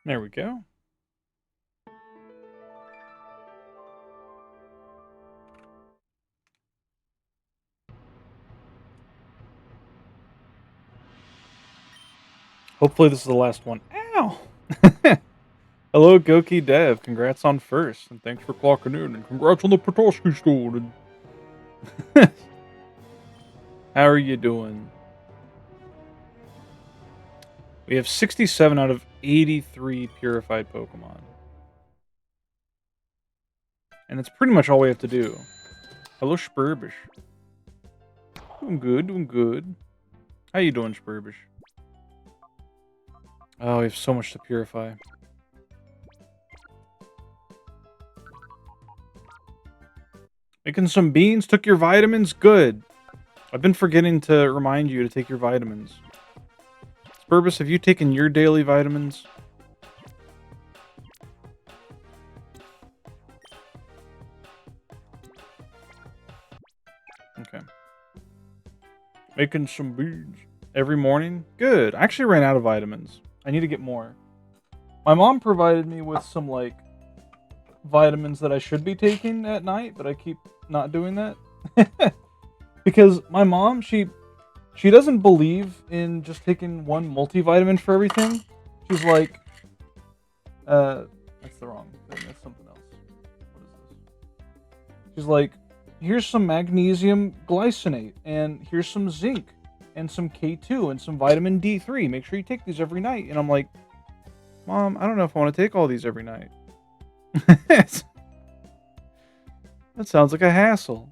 There we go. Hopefully this is the last one. Ow! Hello, Goki Dev. Congrats on first, and thanks for clocking in, and congrats on the Petoskey store. How are you doing? We have 67 out of 83 purified Pokemon. And it's pretty much all we have to do. Hello, Spurbish. Doing good, doing good. How you doing, Spurbish? Oh, we have so much to purify. Making some beans, took your vitamins? Good. I've been forgetting to remind you to take your vitamins. Spurbus, have you taken your daily vitamins? Okay. Making some beans. Every morning? Good. I actually ran out of vitamins. I need to get more. My mom provided me with some, like, vitamins that I should be taking at night, but I keep not doing that. Because my mom, she doesn't believe in just taking one multivitamin for everything. She's like, that's the wrong thing. That's something else. What is this? She's like, here's some magnesium glycinate, and here's some zinc, and some K2, and some vitamin D3. Make sure you take these every night. And I'm like, Mom, I don't know if I want to take all these every night. That sounds like a hassle.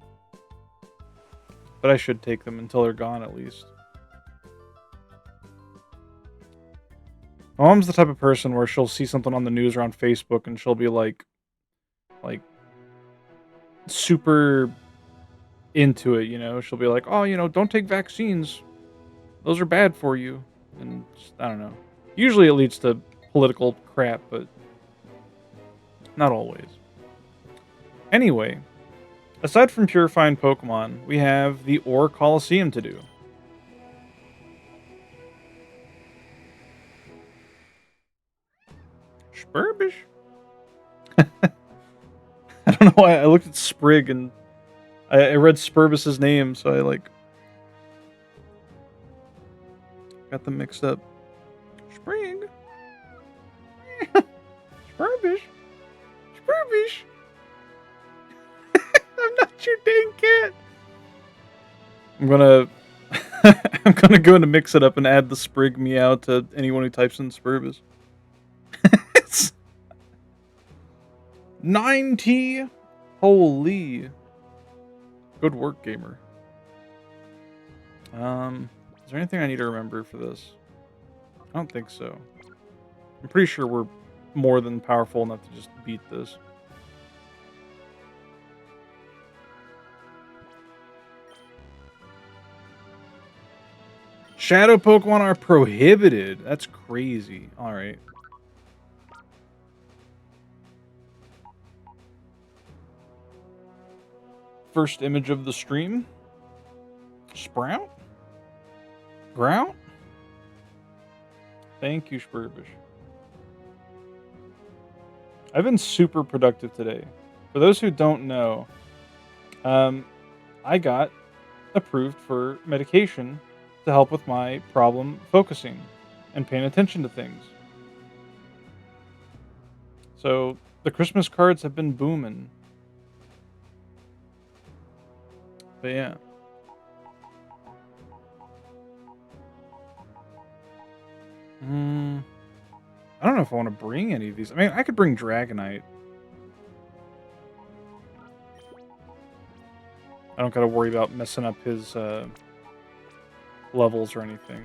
But I should take them until they're gone, at least. My mom's the type of person where she'll see something on the news or on Facebook, and she'll be like super into it, you know? She'll be like, oh, you know, don't take vaccines. Those are bad for you. And just, I don't know. Usually it leads to political crap, but not always. Anyway, aside from purifying Pokemon, we have the Ore Coliseum to do. Spurbish? I don't know why I looked at Sprig and I read Spurbus's name, so I like got them mixed up. Sprig? Spurbish? Spurbish? I'm not your dang cat. I'm gonna I'm gonna go in to mix it up and add the Sprig meow to anyone who types in Spurbus. 90. Holy. Good work, gamer. Is there anything I need to remember for this? I don't think so. I'm pretty sure we're more than powerful enough to just beat this. Shadow Pokemon are prohibited. That's crazy. Alright. First image of the stream. Sprout? Grout? Thank you, Spurbish. I've been super productive today. For those who don't know, I got approved for medication to help with my problem focusing and paying attention to things. So the Christmas cards have been booming. But yeah. I don't know if I want to bring any of these. I mean, I could bring Dragonite. I don't got to worry about messing up his levels or anything.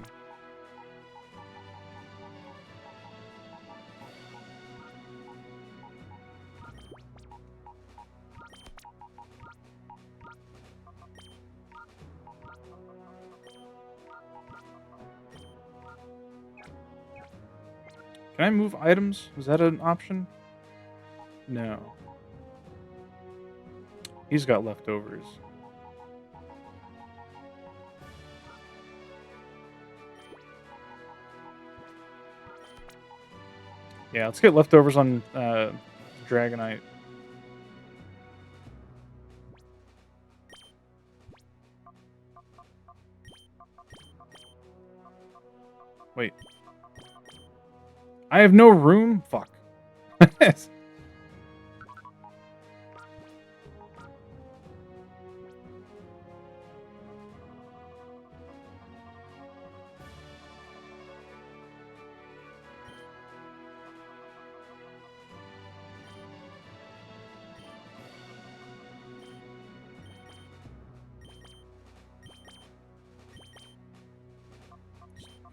Can I move items? Was that an option? No. He's got leftovers. Yeah, let's get leftovers on Dragonite. Wait. I have no room? Fuck.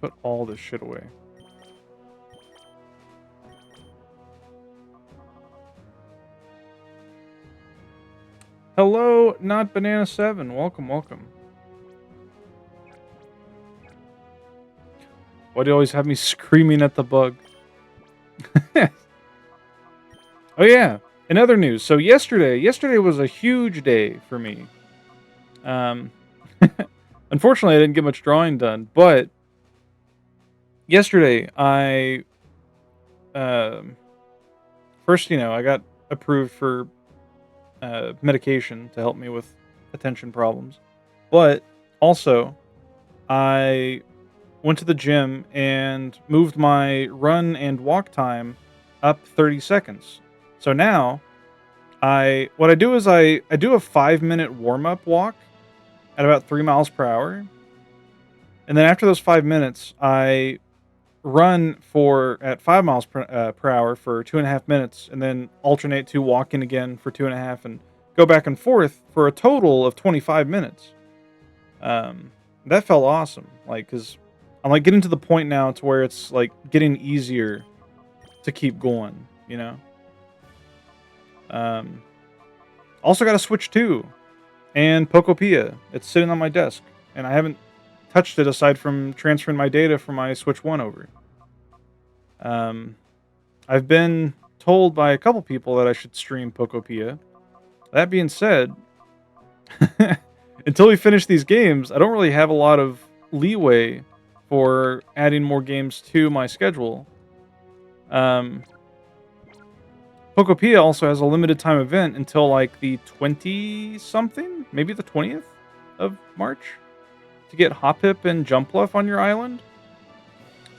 Put all this shit away. Hello, not Banana 7. Welcome, welcome. Why do you always have me screaming at the bug? Oh yeah, in other news. So yesterday was a huge day for me. Unfortunately, I didn't get much drawing done, but yesterday I first, I got approved for medication to help me with attention problems, but also I went to the gym and moved my run and walk time up 30 seconds. So now what I do is I do a 5-minute warm-up walk at about 3 miles per hour. And then after those 5 minutes, I run at 5 miles per hour for 2.5 minutes, and then alternate to walking again for 2.5, and go back and forth for a total of 25 minutes. That felt awesome. Like, cause I'm like getting to the point now to where it's like getting easier to keep going, you know? Also got a Switch 2 and Pokopia. It's sitting on my desk, and I haven't touched it aside from transferring my data from my Switch 1 over. I've been told by a couple people that I should stream Pokopia. That being said, until we finish these games, I don't really have a lot of leeway for adding more games to my schedule. Pokopia also has a limited time event until like the 20-something, maybe the 20th of March, to get Hoppip and Jumpluff on your island.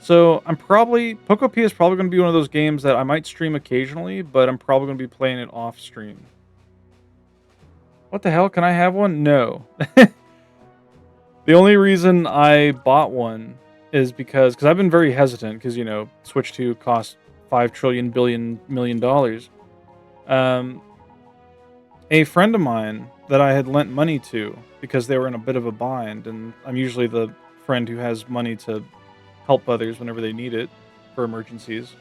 So Pokopia is probably going to be one of those games that I might stream occasionally, but I'm probably going to be playing it off stream. What the hell? Can I have one? No. The only reason I bought one is because I've been very hesitant because, Switch 2 cost $5 trillion billion million dollars. A friend of mine that I had lent money to because they were in a bit of a bind, and I'm usually the friend who has money to help others whenever they need it for emergencies.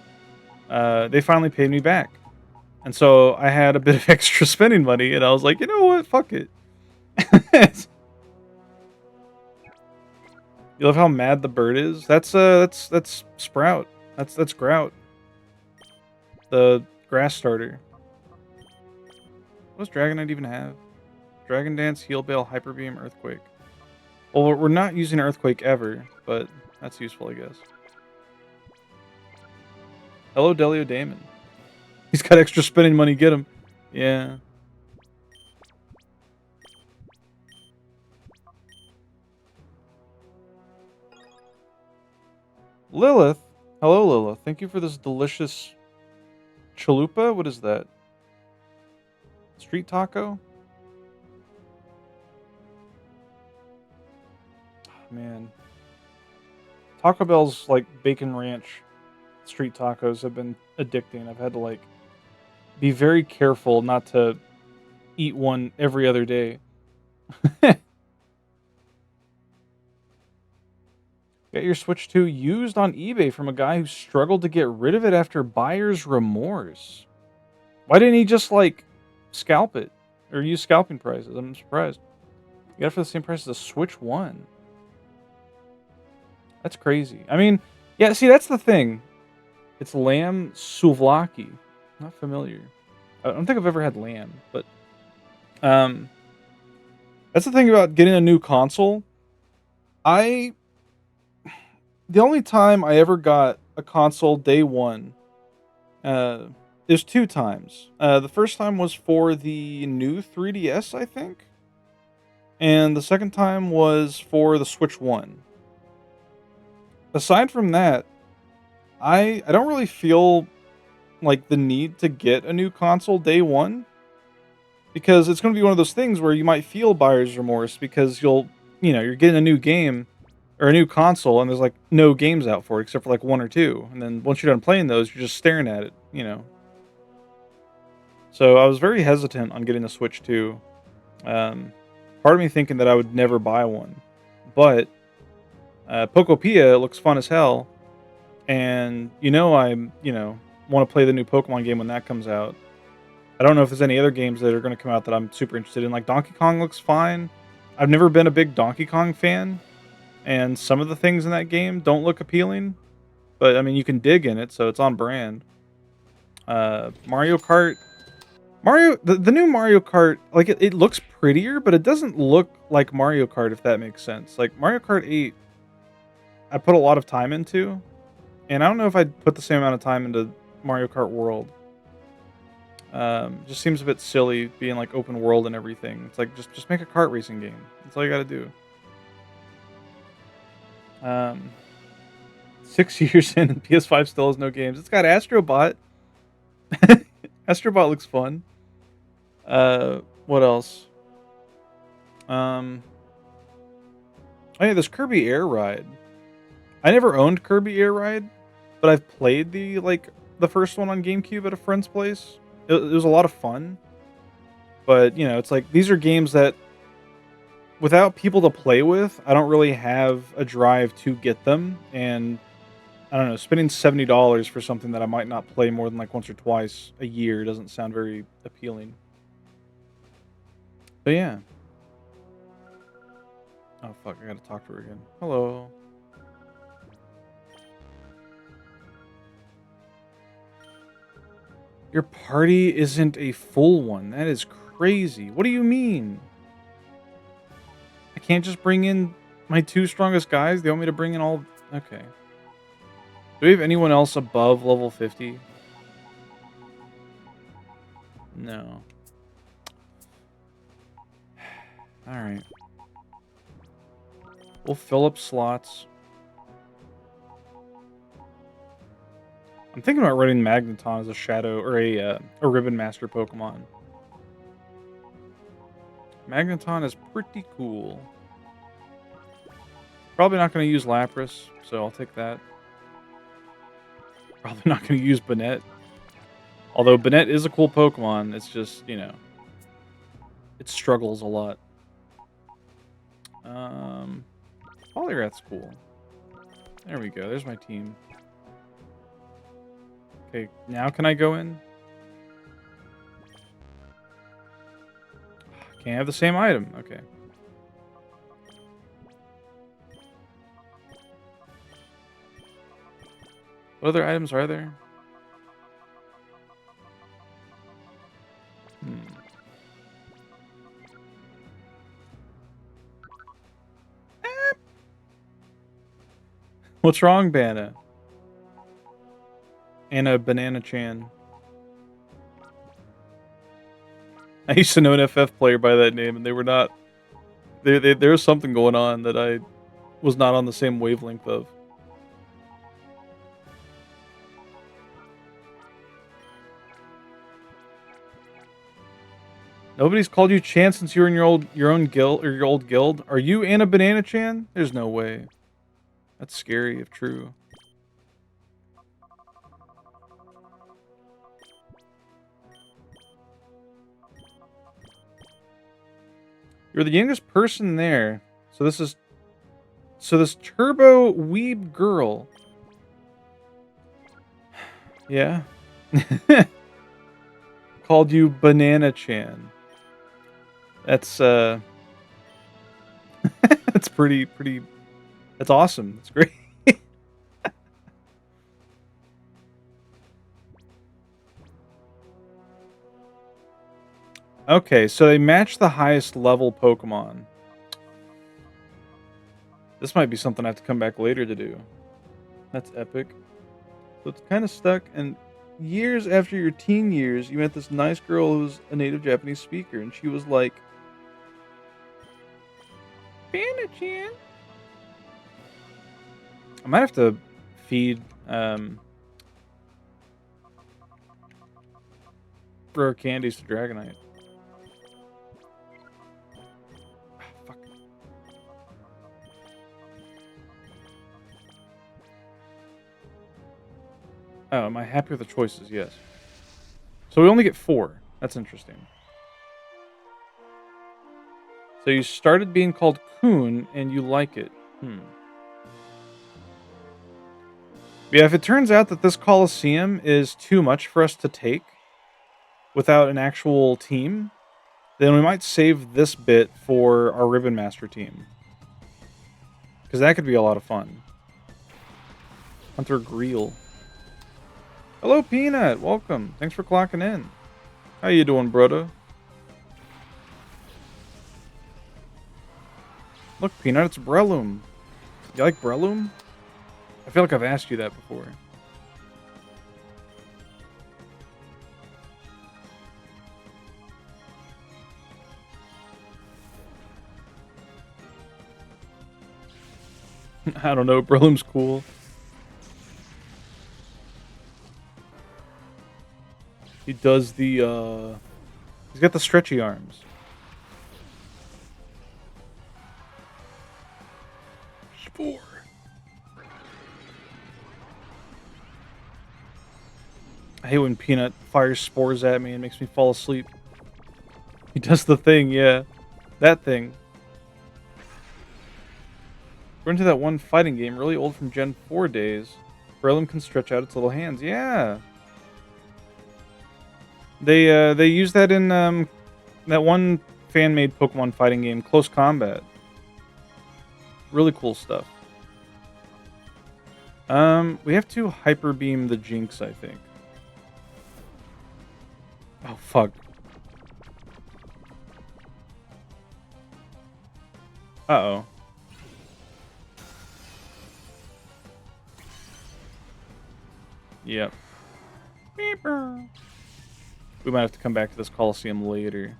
They finally paid me back. And so I had a bit of extra spending money, and I was like, you know what? Fuck it. You love how mad the bird is? That's Sprout. That's Grout. The grass starter. What does Dragonite even have? Dragon Dance, Heal Bale, Hyper Beam, Earthquake. Well, we're not using Earthquake ever, but that's useful, I guess. Hello, Delio Damon. He's got extra spending money, get him. Yeah. Lilith. Hello, Lilith. Thank you for this delicious chalupa. What is that? Street taco? Oh, man. Taco Bell's, like, bacon ranch street tacos have been addicting. I've had to, be very careful not to eat one every other day. Get your Switch 2 used on eBay from a guy who struggled to get rid of it after buyer's remorse. Why didn't he just, scalp it? Or use scalping prices? I'm surprised. You got it for the same price as a Switch 1. That's crazy. I mean, yeah, see, that's the thing. It's lamb souvlaki. Not familiar. I don't think I've ever had lamb, but that's the thing about getting a new console. The only time I ever got a console day one Uh, there's two times. The first time was for the new 3DS, I think, and the second time was for the Switch One. Aside from that, I don't really feel like the need to get a new console day one because it's going to be one of those things where you might feel buyer's remorse because you're getting a new game or a new console and there's like no games out for it except for like one or two, and then once you're done playing those, you're just staring at it. So I was very hesitant on getting a Switch 2. Um, Part of me thinking that I would never buy one, but Pokopia looks fun as hell, and want to play the new Pokemon game when that comes out. I don't know if there's any other games that are going to come out that I'm super interested in. Like Donkey Kong looks fine. I've never been a big Donkey Kong fan, and some of the things in that game don't look appealing. But I mean, you can dig in it, so it's on brand. Mario Kart, the new Mario Kart, like it looks prettier, but it doesn't look like Mario Kart, if that makes sense. Like Mario Kart 8, I put a lot of time into, and I don't know if I'd put the same amount of time into Mario Kart World. Just seems a bit silly being like open world and everything. It's like just make a kart racing game. That's all you got to do. 6 years in, and PS5 still has no games. It's got Astrobot. Astrobot looks fun. What else? Oh yeah, this Kirby Air Ride. I never owned Kirby Air Ride, but I've played the first one on GameCube at a friend's place. It was a lot of fun. But, it's like these are games that without people to play with, I don't really have a drive to get them, and I don't know, spending $70 for something that I might not play more than like once or twice a year doesn't sound very appealing. But yeah. Oh fuck, I gotta talk to her again. Hello. Your party isn't a full one. That is crazy. What do you mean? I can't just bring in my two strongest guys? They want me to bring in all... Okay. Do we have anyone else above level 50? No. Alright. We'll fill up slots. I'm thinking about running Magneton as a Shadow or a Ribbon Master Pokemon. Magneton is pretty cool. Probably not going to use Lapras, so I'll take that. Probably not going to use Banette. Although Banette is a cool Pokemon, it's just, it struggles a lot. Poliwrath's cool. There we go, there's my team. Okay, now can I go in? Can't have the same item. Okay. What other items are there? What's wrong, Banna? Anna Banana Chan. I used to know an FF player by that name, and they were not... There was something going on that I was not on the same wavelength of. Nobody's called you Chan since you were in your own guild or your old guild. Are you Anna Banana Chan? There's no way. That's scary if true. You're the youngest person there. So this turbo weeb girl. Yeah. Called you Banana Chan. That's that's pretty that's awesome. That's great. Okay, so they match the highest level Pokemon. This might be something I have to come back later to do. That's epic. So it's kind of stuck, and years after your teen years, you met this nice girl who's a native Japanese speaker, and she was like, Panda-chan. I might have to feed rare candies to Dragonite. Fuck. Oh, am I happy with the choices? Yes. So we only get 4. That's interesting. So you started being called Coon, and you like it. Yeah, if it turns out that this Coliseum is too much for us to take without an actual team, then we might save this bit for our Ribbon Master team. Because that could be a lot of fun. Hunter Greel. Hello, Peanut. Welcome. Thanks for clocking in. How you doing, brother? Look, Peanut, it's Breloom. You like Breloom? I feel like I've asked you that before. I don't know. Breloom's cool. He does the, he's got the stretchy arms. Spore. I hate when Peanut fires spores at me and makes me fall asleep. He does the thing, yeah. That thing. We're into that one fighting game, really old from Gen 4 days. Breloom can stretch out its little hands. Yeah. They use that in that one fan-made Pokemon fighting game, Close Combat. Really cool stuff. We have to Hyper Beam the Jinx, I think. Oh fuck. Uh-oh. Yep. Beeper. We might have to come back to this Coliseum later.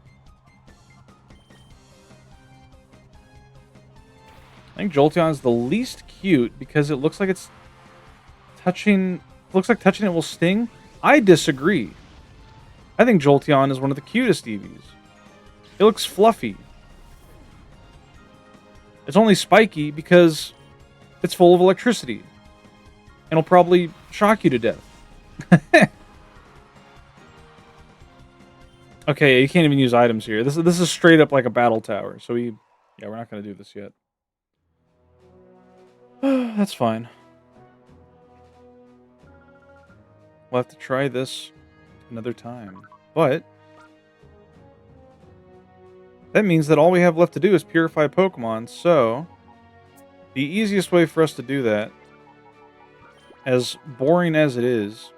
I think Jolteon is the least cute because it looks like it's touching... Looks like touching it will sting. I disagree. I think Jolteon is one of the cutest Eevees. It looks fluffy. It's only spiky because it's full of electricity. And it'll probably shock you to death. Okay, you can't even use items here. This is straight up like a battle tower. So yeah, we're not going to do this yet. That's fine. We'll have to try this another time. But that means that all we have left to do is purify Pokemon. So the easiest way for us to do that, as boring as it is,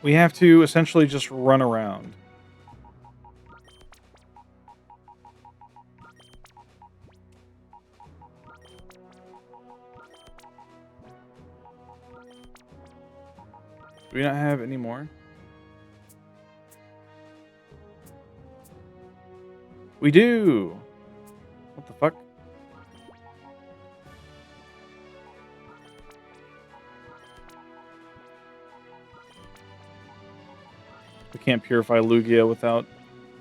we have to essentially just run around. Do we not have any more? We do! What the fuck? We can't purify Lugia without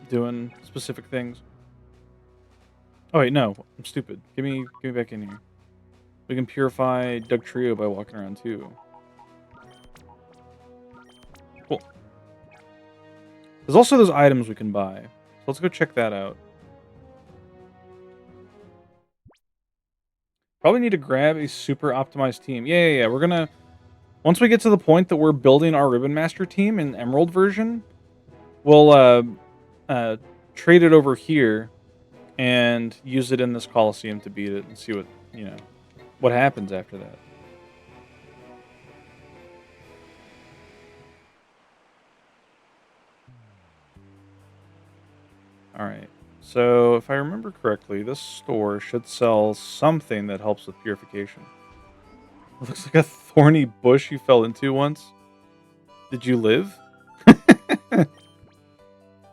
doing specific things. Oh wait, no. I'm stupid. Give me back in here. We can purify Dugtrio by walking around too. Cool. There's also those items we can buy. So let's go check that out. Probably need to grab a super optimized team. Yeah. We're gonna... Once we get to the point that we're building our Ribbon Master team in Emerald version, we'll trade it over here and use it in this Coliseum to beat it and see what, what happens after that. Alright, so if I remember correctly, this store should sell something that helps with purification. looks like a thorny bush you fell into once. Did you live?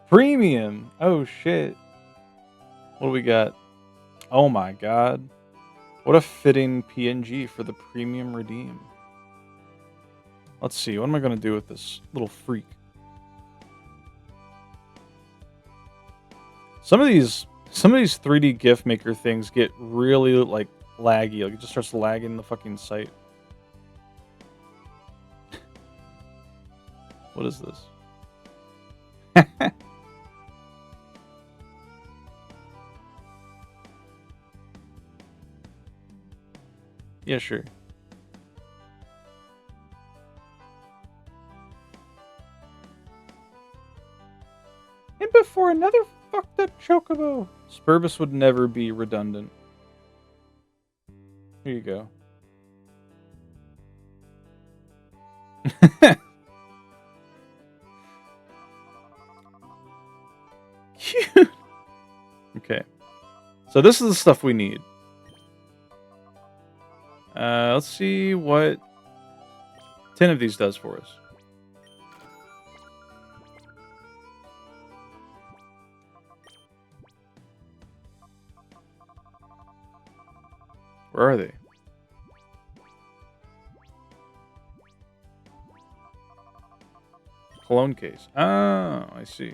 Premium. Oh, shit. What do we got? Oh, my God. What a fitting PNG for the premium redeem. Let's see. What am I going to do with this little freak? Some of these 3D GIF maker things get really, like, laggy. Like, it just starts lagging the fucking site. What is this? Yeah, sure. And before another fucked up chocobo. Spurbus would never be redundant. Here you go. Cute. Okay. So this is the stuff we need. Let's see what 10 of these does for us. Where are they? Cologne case. Oh, I see.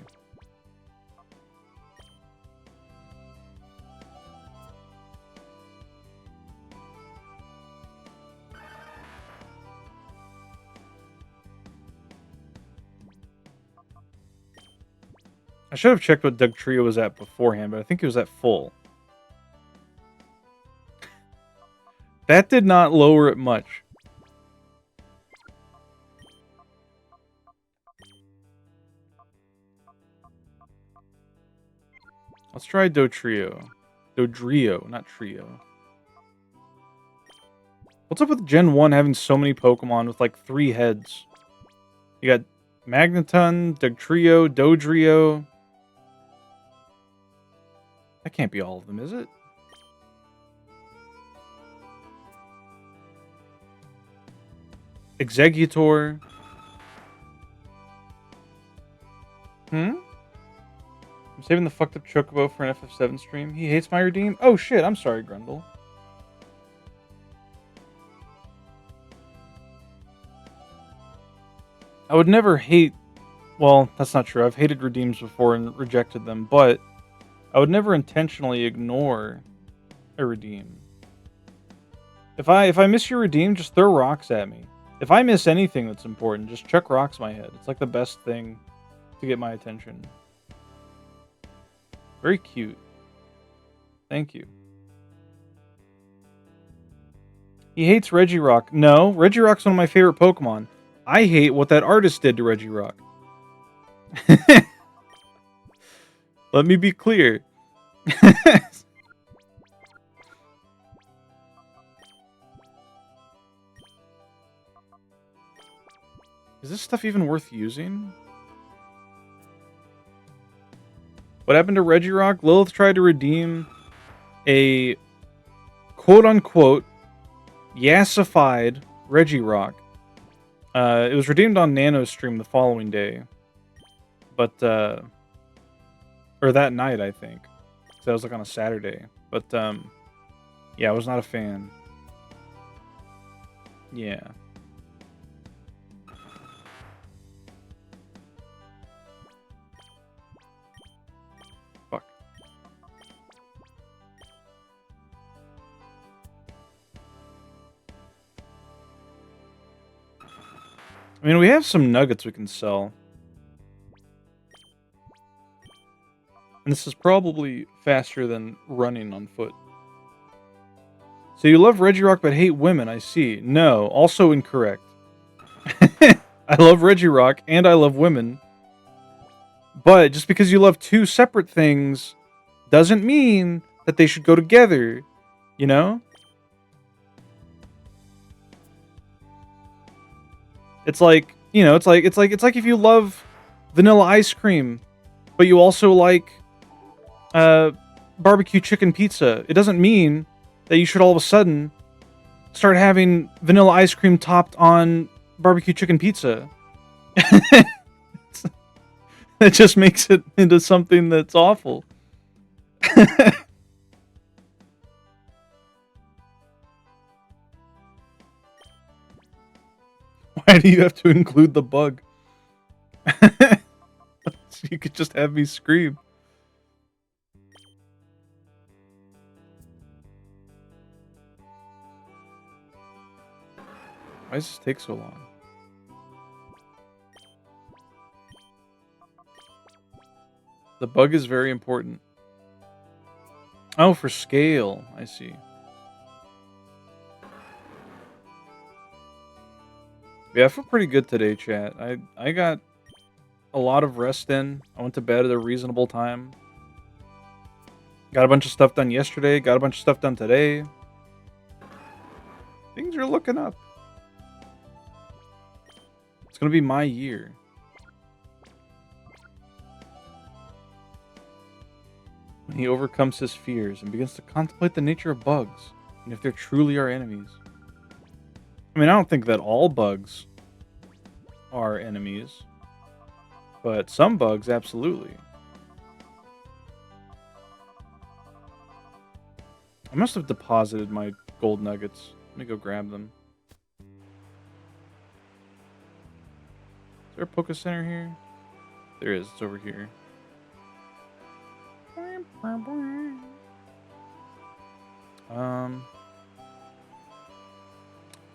I should have checked what Doug Trio was at beforehand, but I think it was at full. That did not lower it much. Let's try Dodrio, not Trio. What's up with Gen 1 having so many Pokemon with like 3 heads? You got Magneton, Dodrio. That can't be all of them, is it? Exeggutor. I'm saving the fucked up Chocobo for an FF7 stream. He hates my redeem? Oh shit, I'm sorry, Grundle. I would never hate... Well, that's not true. I've hated redeems before and rejected them, but I would never intentionally ignore a redeem. If I miss your redeem, just throw rocks at me. If I miss anything that's important, just chuck rocks my head. It's like the best thing to get my attention. Very cute. Thank you. He hates Regirock. No, Regirock's one of my favorite Pokemon. I hate what that artist did to Regirock. Let me be clear. Is this stuff even worth using? What happened to Regirock? Lilith tried to redeem a quote-unquote yassified Regirock. It was redeemed on Nano's stream the following day. But, or that night, I think. So that was like on a Saturday. But, yeah, I was not a fan. Yeah. Fuck. I mean, we have some nuggets we can sell. And this is probably faster than running on foot. So you love Regirock but hate women, I see. No, also incorrect. I love Regirock and I love women. But just because you love two separate things doesn't mean that they should go together, you know? It's like, you know, it's like if you love vanilla ice cream, but you also like barbecue chicken pizza. It doesn't mean that you should all of a sudden start having vanilla ice cream topped on barbecue chicken pizza. It just makes it into something that's awful. Why do you have to include the bug? You could just have me scream. Why does this take so long? The bug is very important. Oh, for scale. I see. Yeah, I feel pretty good today, chat. I got a lot of rest in. I went to bed at a reasonable time. Got a bunch of stuff done yesterday. Got a bunch of stuff done today. Things are looking up. It's gonna be my year. When he overcomes his fears and begins to contemplate the nature of bugs and if they truly are enemies. I mean, I don't think that all bugs are enemies, but some bugs, absolutely. I must have deposited my gold nuggets. Let me go grab them. Is there a Poke Center here? There is. It's over here.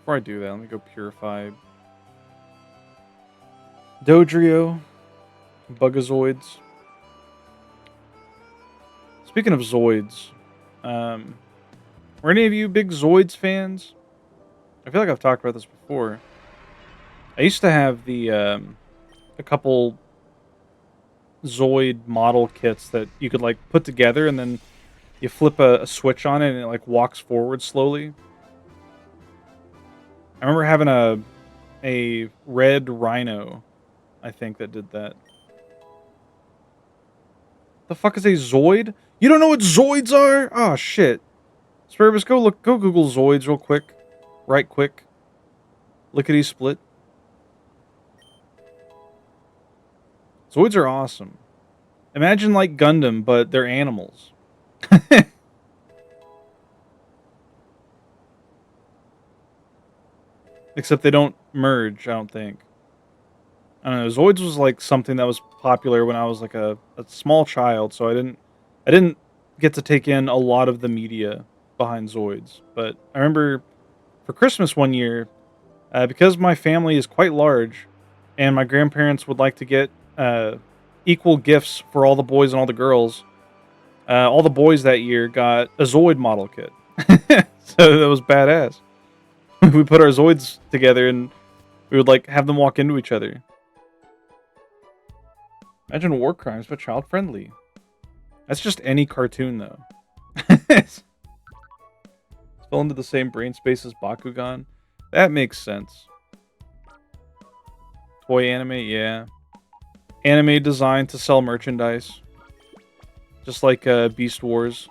Before I do that, let me go purify Dodrio, Bugazoids. Speaking of Zoids, were any of you big Zoids fans? I feel like I've talked about this before. I used to have the a couple Zoid model kits that you could like put together, and then you flip a switch on it, and it like walks forward slowly. I remember having a red Rhino, I think, that did that. The fuck is a Zoid? You don't know what Zoids are? Oh shit. Sparibus, go Google Zoids real quick. Right quick. Lickety split. Zoids are awesome. Imagine like Gundam, but they're animals. Except they don't merge, I don't think. I don't know. Zoids was like something that was popular when I was like a small child, so I didn't get to take in a lot of the media behind Zoids. But I remember for Christmas one year, because my family is quite large, and my grandparents would like to get equal gifts for all the boys and all the girls. All the boys that year got a Zoid model kit, so that was badass. We put our Zoids together, and we would like have them walk into each other. Imagine war crimes, but child friendly. That's just any cartoon, though. Fell into the same brain space as Bakugan. That makes sense. Toy anime, yeah. Anime designed to sell merchandise. Just like Beast Wars.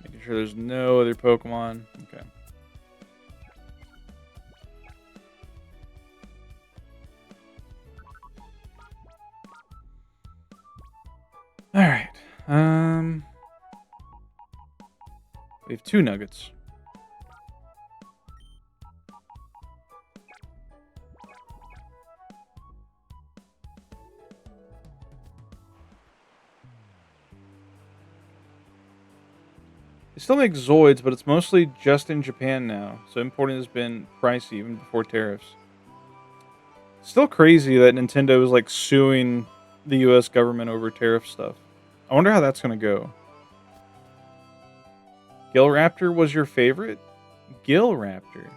Making sure there's no other Pokemon. Okay. Alright. We have 2 nuggets. They still make Zoids, but it's mostly just in Japan now, so importing has been pricey even before tariffs. Still crazy that Nintendo is like suing the US government over tariff stuff. I wonder how that's going to go. Gale Raptor was your favorite? Gale Raptor?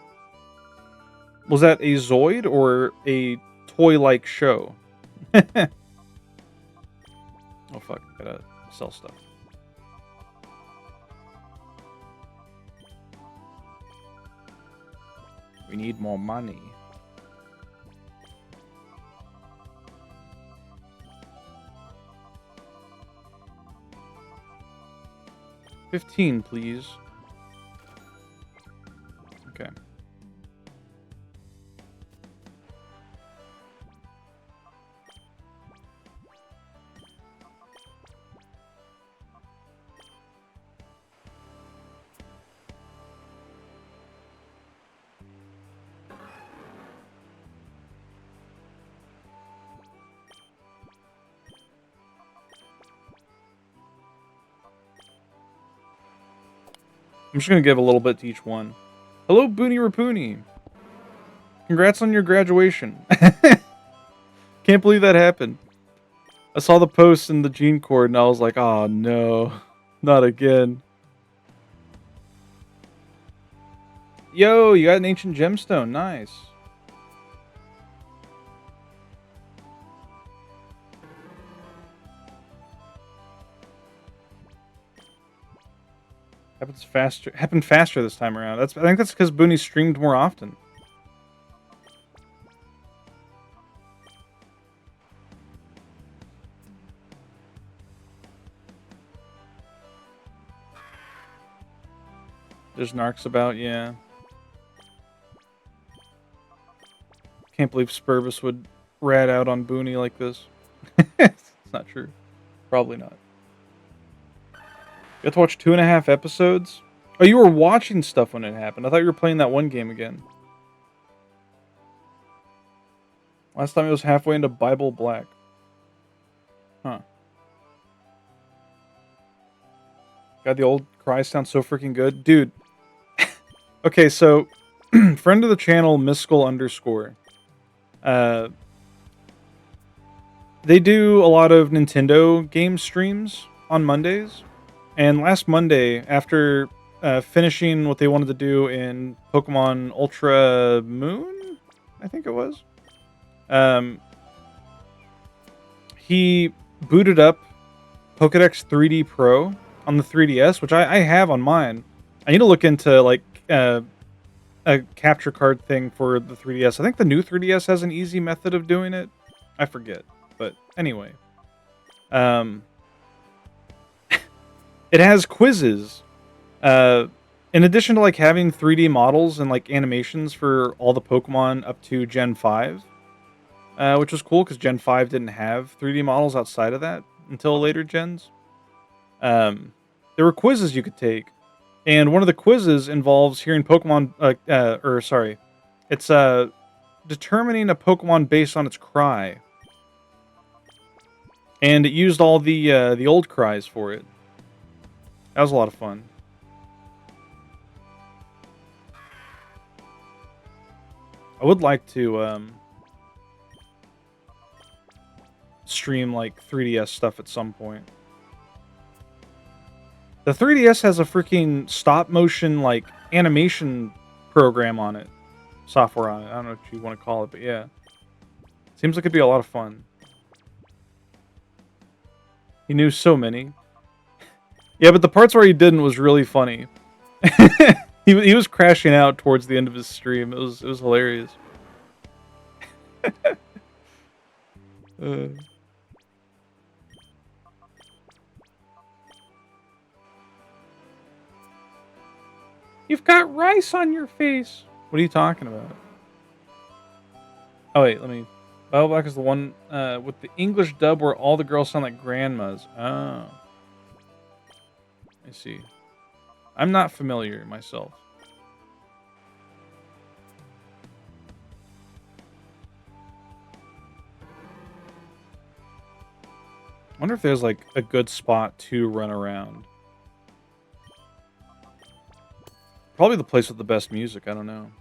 Was that a Zoid or a toy-like show? Oh fuck, gotta sell stuff. We need more money. 15, please. Okay. I'm just going to give a little bit to each one. Hello, Boony Rapoony. Congrats on your graduation. Can't believe that happened. I saw the post in the gene cord and I was like, oh no, not again. Yo, you got an ancient gemstone. Nice. Happened faster this time around. I think that's because Booney streamed more often. There's narcs about, yeah. Can't believe Spurvis would rat out on Booney like this. It's not true. Probably not. You have to watch 2.5 episodes? Oh, you were watching stuff when it happened. I thought you were playing that one game again. Last time it was halfway into Bible Black. Huh. God, the old cries sound so freaking good. Dude. Okay, so, friend of the channel, Miskull_. They do a lot of Nintendo game streams on Mondays. And last Monday, after finishing what they wanted to do in Pokemon Ultra Moon, I think it was, he booted up Pokedex 3D Pro on the 3DS, which I have on mine. I need to look into like a capture card thing for the 3DS. I think the new 3DS has an easy method of doing it. I forget, but anyway, it has quizzes. In addition to like having 3D models and like animations for all the Pokemon up to Gen 5, which was cool because Gen 5 didn't have 3D models outside of that until later gens. There were quizzes you could take, and one of the quizzes involves hearing Pokemon, it's determining a Pokemon based on its cry. And it used all the old cries for it. That was a lot of fun. I would like to stream like 3DS stuff at some point. The 3DS has a freaking stop motion like animation program on it. Software on it. I don't know what you want to call it, but yeah. Seems like it'd be a lot of fun. He knew so many. Yeah, but the parts where he didn't was really funny. He was crashing out towards the end of his stream. It was hilarious. You've got rice on your face. What are you talking about? Oh wait, let me. Bible Black is the one with the English dub where all the girls sound like grandmas. Oh. I see. I'm not familiar myself. I wonder if there's like a good spot to run around. Probably the place with the best music, I don't know.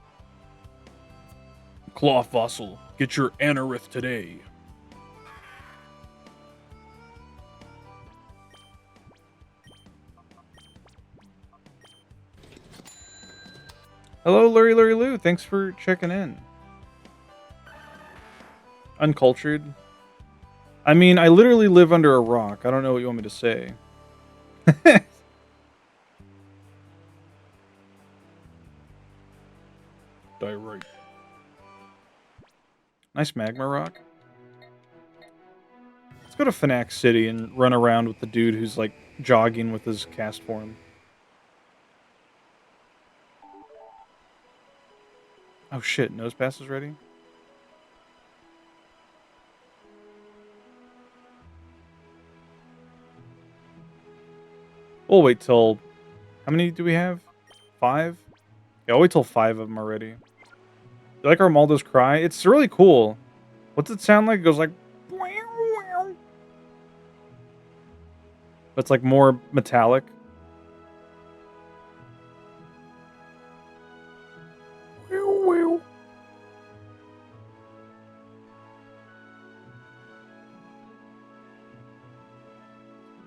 Claw Fossil, get your Anorith today. Hello, Larry Lou. Thanks for checking in. Uncultured. I mean, I literally live under a rock. I don't know what you want me to say. Die right. Nice magma rock. Let's go to Fnac City and run around with the dude who's like jogging with his cast form. Oh shit, nose pass is ready. We'll wait till... How many do we have? 5? Yeah, I'll wait till 5 of them are ready. You like Armaldo's cry? It's really cool. What's it sound like? It goes like... But it's like more metallic.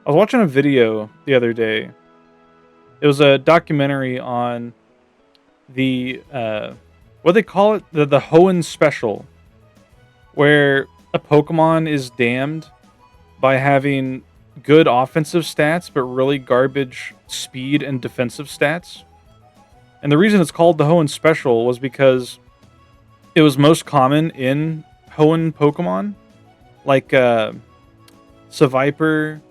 I was watching a video the other day. It was a documentary on the what they call it, the Hoenn special, where a Pokemon is damned by having good offensive stats but really garbage speed and defensive stats. And the reason it's called the Hoenn special was because it was most common in Hoenn Pokemon, like Seviper.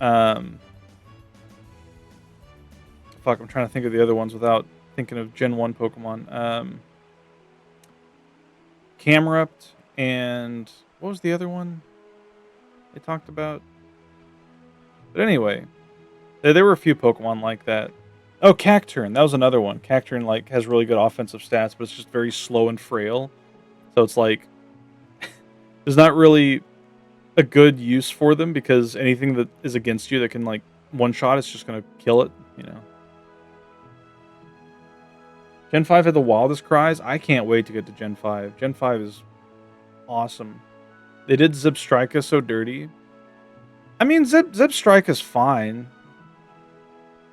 Um, Fuck, I'm trying to think of the other ones without thinking of Gen 1 Pokemon. Camerupt and what was the other one they talked about? But anyway, there were a few Pokemon like that. Oh, Cacturne, that was another one. Cacturne like has really good offensive stats, but it's just very slow and frail. So it's like there's not really a good use for them because anything that is against you that can like one shot, it's just gonna kill it. You know. Gen 5 had the wildest cries. I can't wait to get to Gen 5. Gen 5 is awesome. They did Zebstrika so dirty. I mean, Zebstrika's fine.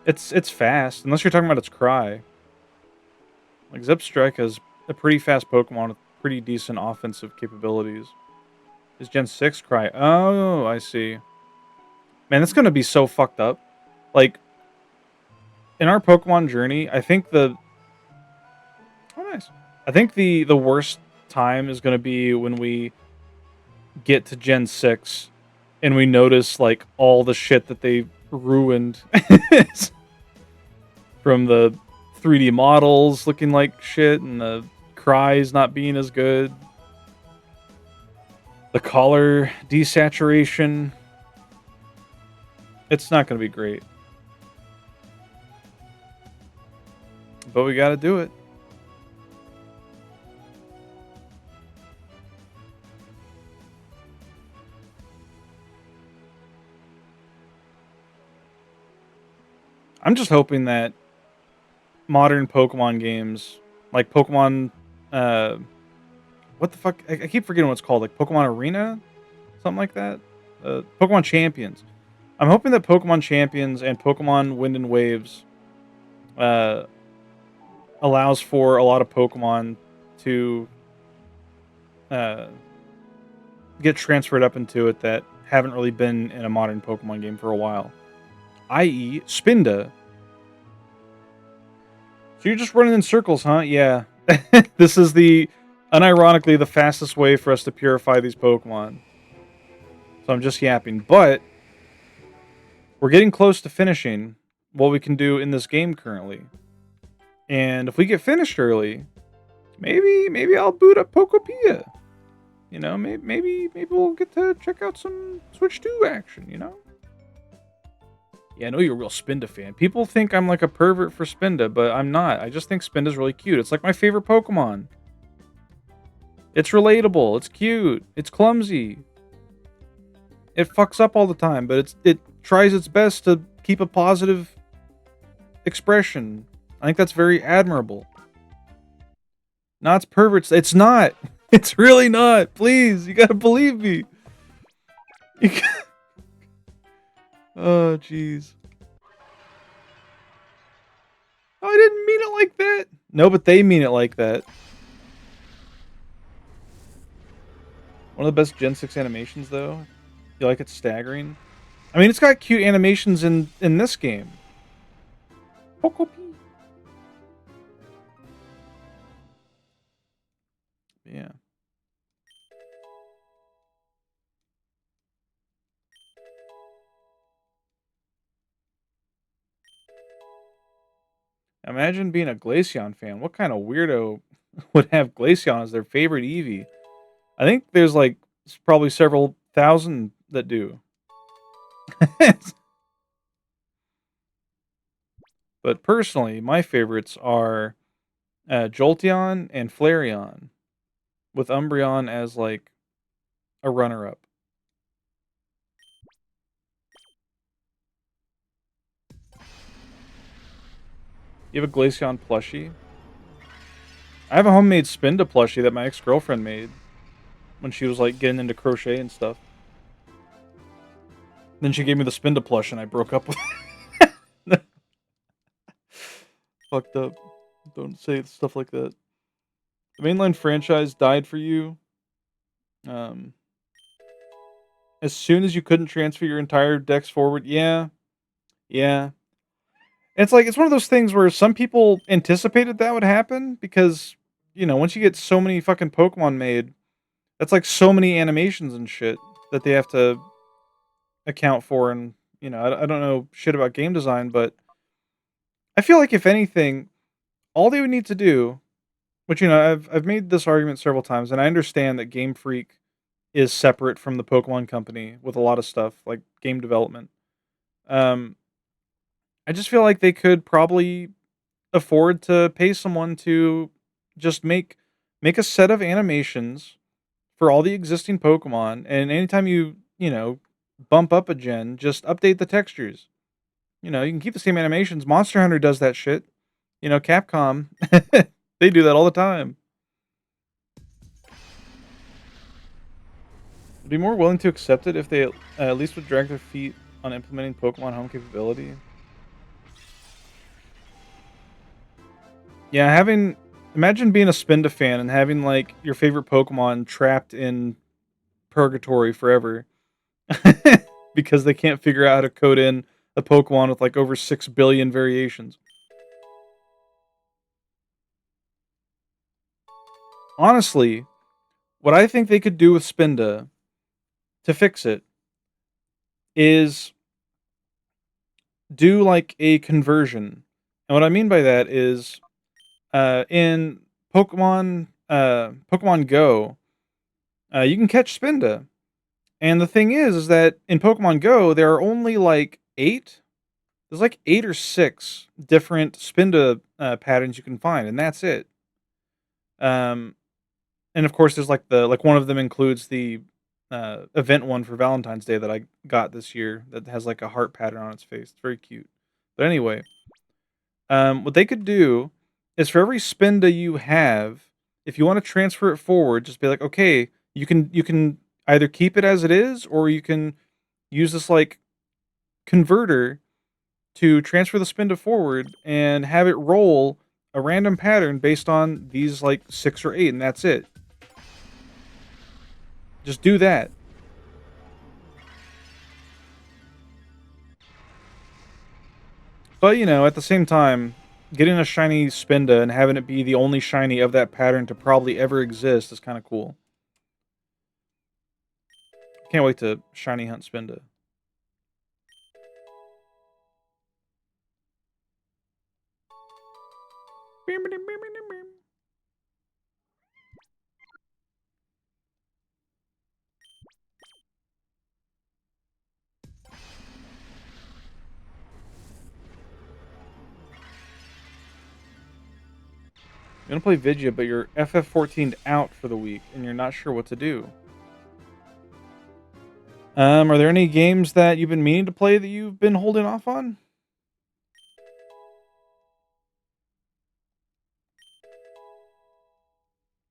It's fast, unless you're talking about its cry. Like, Zebstrika is a pretty fast Pokemon with pretty decent offensive capabilities. Is Gen 6 cry? Oh, I see. Man, that's gonna be so fucked up. Like, in our Pokemon journey, I think the... Oh, nice. I think the worst time is gonna be when we get to Gen 6 and we notice, like, all the shit that they ruined. From the 3D models looking like shit and the cries not being as good. The color desaturation. It's not going to be great. But we got to do it. I'm just hoping that modern Pokemon games, like Pokemon, what the fuck? I keep forgetting what it's called, like Pokemon Arena, something like that. Pokemon Champions. I'm hoping that Pokemon Champions and Pokemon Wind and Waves allows for a lot of Pokemon to get transferred up into it that haven't really been in a modern Pokemon game for a while. I.e., Spinda. So you're just running in circles, huh? Yeah. This is unironically, the fastest way for us to purify these Pokemon. So I'm just yapping. But we're getting close to finishing what we can do in this game currently. And if we get finished early, maybe I'll boot up Pokopia. You know, maybe we'll get to check out some Switch 2 action, you know? Yeah, I know you're a real Spinda fan. People think I'm like a pervert for Spinda, but I'm not. I just think Spinda's really cute. It's like my favorite Pokemon. It's relatable. It's cute. It's clumsy. It fucks up all the time, but it tries its best to keep a positive expression. I think that's very admirable. Not it's perverts. It's not. It's really not. Please, you gotta believe me. Oh, jeez. Oh, I didn't mean it like that. No, but they mean it like that. One of the best Gen 6 animations, though. You like it staggering? I mean, it's got cute animations in this game. Yeah. Imagine being a Glaceon fan. What kind of weirdo would have Glaceon as their favorite Eevee. I think there's like probably several thousand that do. But personally, my favorites are Jolteon and Flareon, with Umbreon as like a runner-up. You have a Glaceon plushie? I have a homemade Spinda plushie that my ex-girlfriend made when she was like getting into crochet and stuff. Then she gave me the Spinda plush and I broke up with her. Fucked up. Don't say stuff like that. The mainline franchise died for you. Um, as soon as you couldn't transfer your entire decks forward, yeah. It's like it's one of those things where some people anticipated that would happen because, once you get so many fucking Pokemon made, that's like so many animations and shit that they have to account for. And I don't know shit about game design, but I feel like if anything, all they would need to do, which I've made this argument several times, and I understand that Game Freak is separate from the Pokemon Company with a lot of stuff like game development. Um, I just feel like they could probably afford to pay someone to just make a set of animations for all the existing Pokemon, and anytime you bump up a gen, just update the textures. You can keep the same animations. Monster Hunter does that shit. Capcom, they do that all the time. I'd be more willing to accept it if they at least would drag their feet on implementing Pokemon Home capability. Yeah, imagine being a Spinda fan and having like your favorite Pokemon trapped in purgatory forever because they can't figure out how to code in a Pokemon with like over 6 billion variations. Honestly, what I think they could do with Spinda to fix it is do like a conversion. And what I mean by that is in Pokemon Go, you can catch Spinda. And the thing is that in Pokemon Go, there are only like there's like 8 or 6 different Spinda patterns you can find, and that's it. Um, and of course, there's like one of them includes the event one for Valentine's Day that I got this year that has like a heart pattern on its face. It's very cute. But anyway, what they could do is for every Spinda you have, if you want to transfer it forward, just be like, okay, you can either keep it as it is, or you can use this like converter to transfer the Spinda forward and have it roll a random pattern based on these like 6 or 8, and that's it. Just do that. But at the same time, getting a shiny Spinda and having it be the only shiny of that pattern to probably ever exist is kind of cool. Can't wait to shiny hunt Spinda. You're gonna play Vidya, but you're FF14'd out for the week, and you're not sure what to do. Are there any games that you've been meaning to play that you've been holding off on?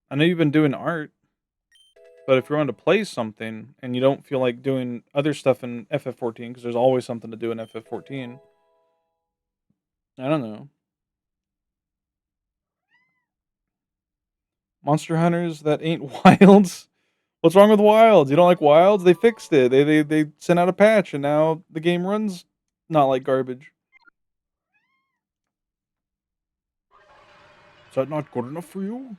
I know you've been doing art, but if you're wanting to play something and you don't feel like doing other stuff in FF14, because there's always something to do in FF14, I don't know. Monster Hunters that ain't Wilds? What's wrong with Wilds? You don't like Wilds? They fixed it. They sent out a patch, and now the game runs not like garbage. Is that not good enough for you?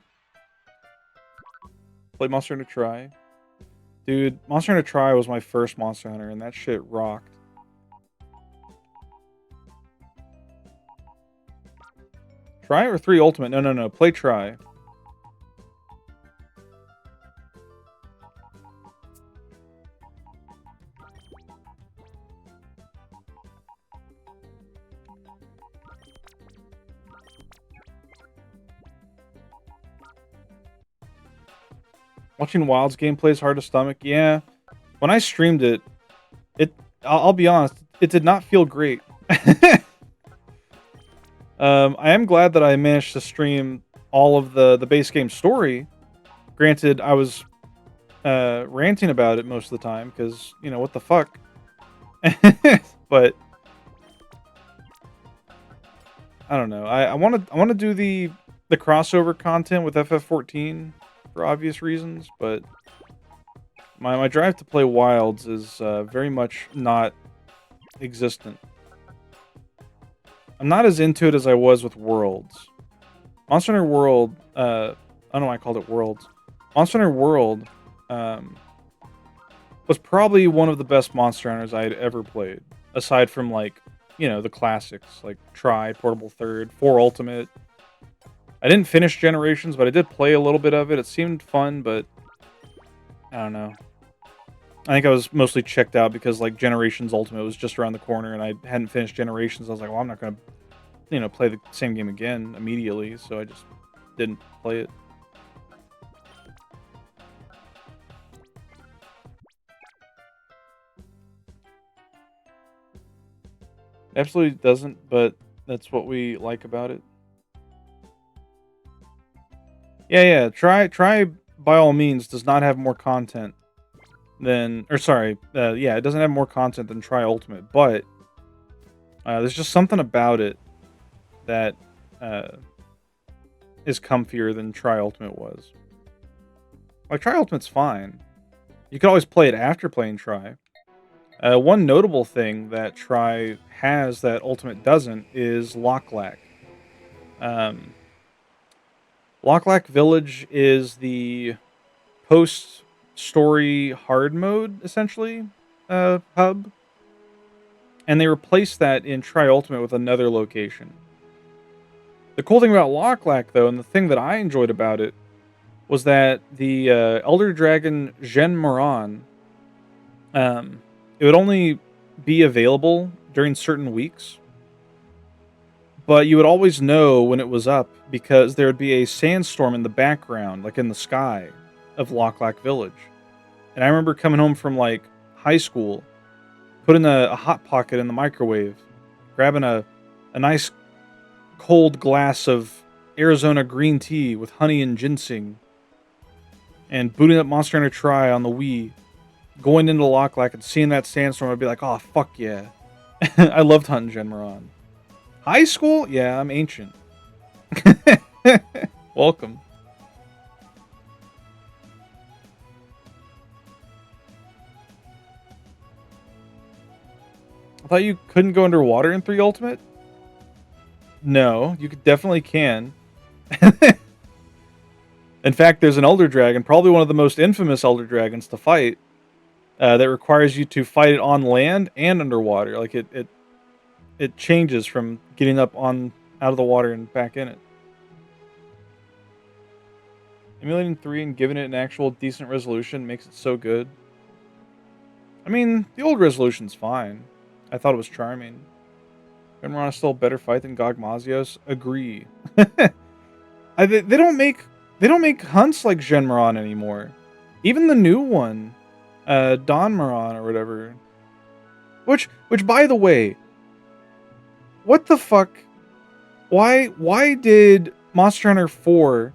Play Monster Hunter Tri. Dude, Monster Hunter Tri was my first Monster Hunter, and that shit rocked. Tri or 3 Ultimate? No. Play Tri. Watching Wild's gameplay is hard to stomach. Yeah, when I streamed it, I'll be honest, it did not feel great. I am glad that I managed to stream all of the base game story. Granted, I was ranting about it most of the time because, you know, what the fuck. But I don't know. I want to do the crossover content with FF14 for obvious reasons, but my drive to play Wilds is very much not existent. I'm not as into it as I was with Worlds. Monster Hunter World, I don't know why I called it Worlds. Monster Hunter World was probably one of the best Monster Hunters I had ever played. Aside from, like, you know, the classics, like Tri, Portable Third, 4 Ultimate. I didn't finish Generations, but I did play a little bit of it. It seemed fun, but I don't know. I think I was mostly checked out because, like, Generations Ultimate was just around the corner, and I hadn't finished Generations. I was like, well, I'm not going to, you know, play the same game again immediately, so I just didn't play it. Absolutely doesn't, but that's what we like about it. Yeah. Try by all means does not have more content than, or sorry, yeah, it doesn't have more content than Tri Ultimate, but there's just something about it that is comfier than Tri Ultimate was. Like, Tri Ultimate's fine. You could always play it after playing Tri. One notable thing that Tri has that Ultimate doesn't is Locklack. Locklack Village is the post-story hard mode, essentially, hub. And they replaced that in Tri Ultimate with another location. The cool thing about Locklack, though, and the thing that I enjoyed about it, was that the Elder Dragon Gen Moran, it would only be available during certain weeks, but you would always know when it was up because there would be a sandstorm in the background, like in the sky, of Locklack Village. And I remember coming home from, like, high school, putting a Hot Pocket in the microwave, grabbing a nice cold glass of Arizona green tea with honey and ginseng, and booting up Monster Hunter Tri on the Wii, going into Locklack and seeing that sandstorm, I'd be like, oh, fuck yeah. I loved hunting Gen Moran. High school? Yeah, I'm ancient. Welcome. I thought you couldn't go underwater in 3 Ultimate? No, you definitely can. In fact, there's an Elder Dragon, probably one of the most infamous Elder Dragons to fight, that requires you to fight it on land and underwater. Like, it changes from getting up out of the water and back in it. Emulating 3 and giving it an actual decent resolution makes it so good. I mean, the old resolution's fine. I thought it was charming. Genron is still a better fight than Gogmazios. Agree. They don't make hunts like Genron anymore. Even the new one, Don Moran or whatever. Which by the way, what the fuck? Why did Monster Hunter 4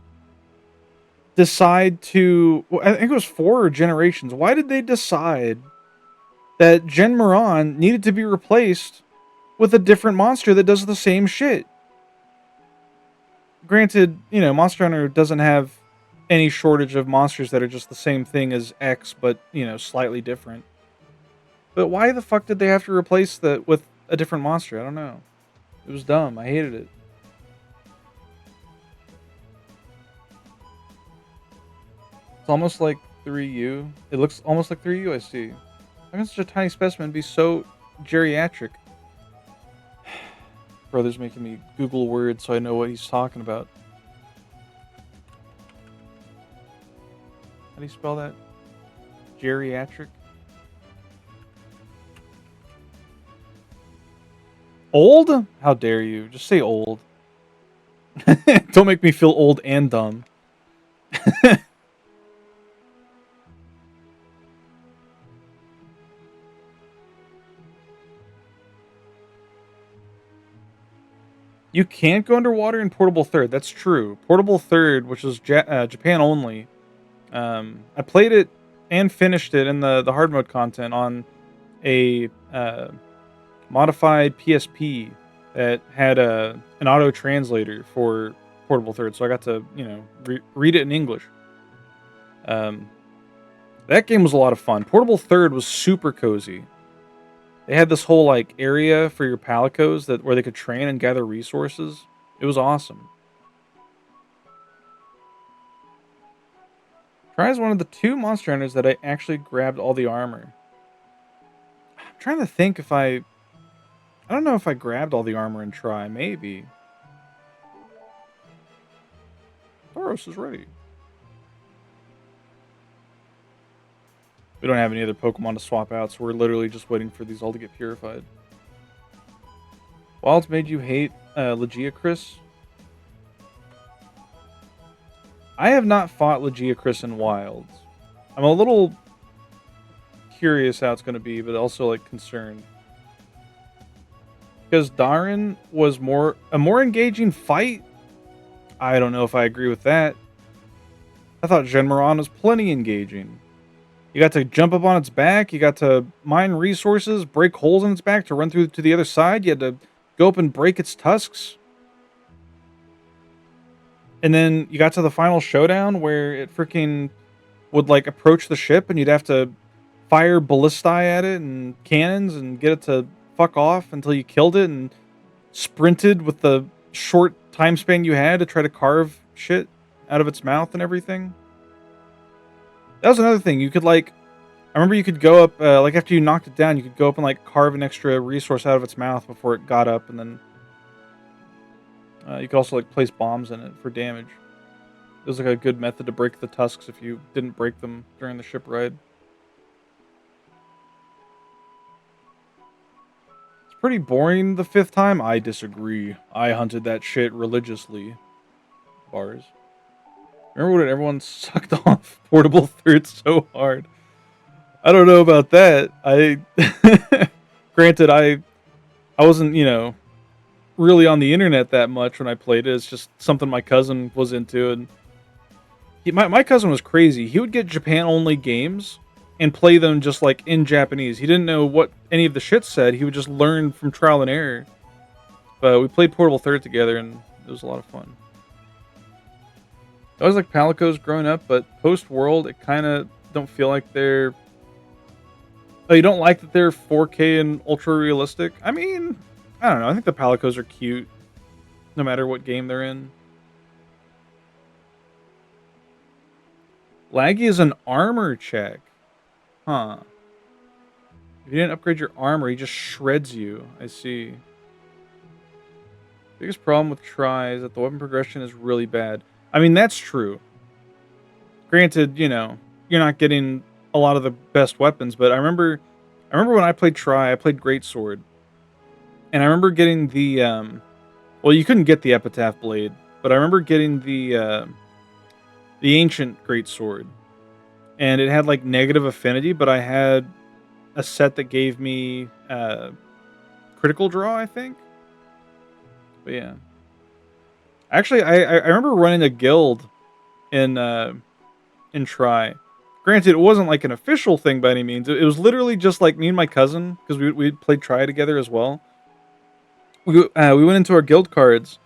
decide to? I think it was 4 Generations. Why did they decide that Gen Moran needed to be replaced with a different monster that does the same shit? Granted, you know, Monster Hunter doesn't have any shortage of monsters that are just the same thing as X, but, you know, slightly different. But why the fuck did they have to replace that with a different monster? I don't know. It was dumb. I hated it. It's almost like 3U. It looks almost like 3U, I see. How can such a tiny specimen be so geriatric? Brother's making me Google words so I know what he's talking about. How do you spell that? Geriatric? Old? How dare you? Just say old. Don't make me feel old and dumb. You can't go underwater in Portable Third. That's true. Portable Third, which is Japan only. I played it and finished it in the hard mode content on a modified PSP that had an auto translator for Portable Third, so I got to read it in English. Um, that game was a lot of fun. Portable Third was super cozy. They had this whole like area for your palicos that where they could train and gather resources. It was awesome. Try is one of the 2 Monster Hunters that I actually grabbed all the armor. I'm trying to think if I don't know if I grabbed all the armor and Try. Maybe. Thoros is ready. We don't have any other Pokemon to swap out, so we're literally just waiting for these all to get purified. Wilds made you hate Legiacris? I have not fought Legiacris in Wilds. I'm a little curious how it's going to be, but also like concerned. Because Darin was a more engaging fight? I don't know if I agree with that. I thought Genmaron was plenty engaging. You got to jump up on its back. You got to mine resources, break holes in its back to run through to the other side. You had to go up and break its tusks. And then you got to the final showdown where it freaking would like approach the ship and you'd have to fire ballistae at it and cannons and get it to fuck off until you killed it and sprinted with the short time span you had to try to carve shit out of its mouth and everything. That was another thing. You could like, I remember you could go up, like after you knocked it down, you could go up and like carve an extra resource out of its mouth before it got up, and then you could also like place bombs in it for damage. It was like a good method to break the tusks if you didn't break them during the ship ride. It's pretty boring the 5th time. I disagree. I hunted that shit religiously. Bars. Remember when everyone sucked off Portable Third so hard? I don't know about that. Granted, I wasn't, really on the internet that much when I played it. It's just something my cousin was into, and my cousin was crazy. He would get Japan only games and play them just like in Japanese. He didn't know what any of the shit said. He would just learn from trial and error. But we played Portable Third together, and it was a lot of fun. I always like Palicos growing up, but post-World, it kind of don't feel like they're... Oh, you don't like that they're 4K and ultra-realistic? I mean, I don't know. I think the Palicos are cute, no matter what game they're in. Laggy is an armor check. Huh. If you didn't upgrade your armor, he just shreds you. I see. Biggest problem with Try is that the weapon progression is really bad. I mean, that's true. Granted, you're not getting a lot of the best weapons, but I remember when I played Try, I played Greatsword. And I remember getting the well, you couldn't get the Epitaph Blade, but I remember getting the Ancient Greatsword. And it had like negative affinity, but I had a set that gave me critical draw, I think. But yeah. Actually, I remember running a guild in Try. Granted, it wasn't like an official thing by any means. It was literally just like me and my cousin, because we played Try together as well. We went into our guild cards,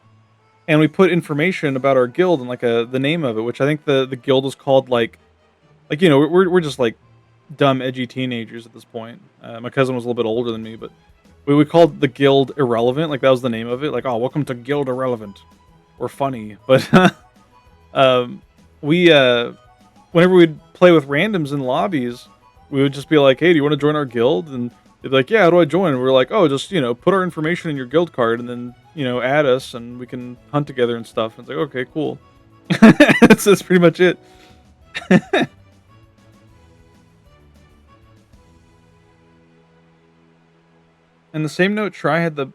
and we put information about our guild and like the name of it, which I think the guild was called like we're just like dumb edgy teenagers at this point. My cousin was a little bit older than me, but we called the guild Irrelevant. Like that was the name of it. Like, oh, welcome to Guild Irrelevant. Or funny, but we whenever we'd play with randoms in lobbies, we would just be like, "Hey, do you want to join our guild?" And they'd be like, "Yeah, how do I join?" And we're like, "Oh, just put our information in your guild card, and then add us, and we can hunt together and stuff." And it's like, okay, cool. that's pretty much it. And the same note, Try had the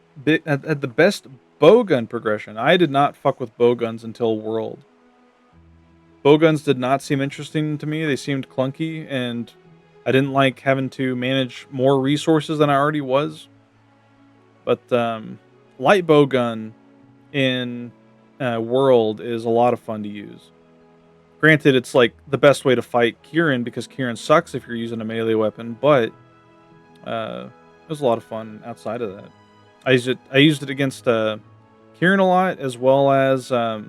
best bowgun progression. I did not fuck with bowguns until World. Bowguns did not seem interesting to me. They seemed clunky, and I didn't like having to manage more resources than I already was. But light bowgun in World is a lot of fun to use. Granted, it's like the best way to fight Kieran because Kieran sucks if you're using a melee weapon, but it was a lot of fun outside of that. I used it against Kieran a lot, as well as uh,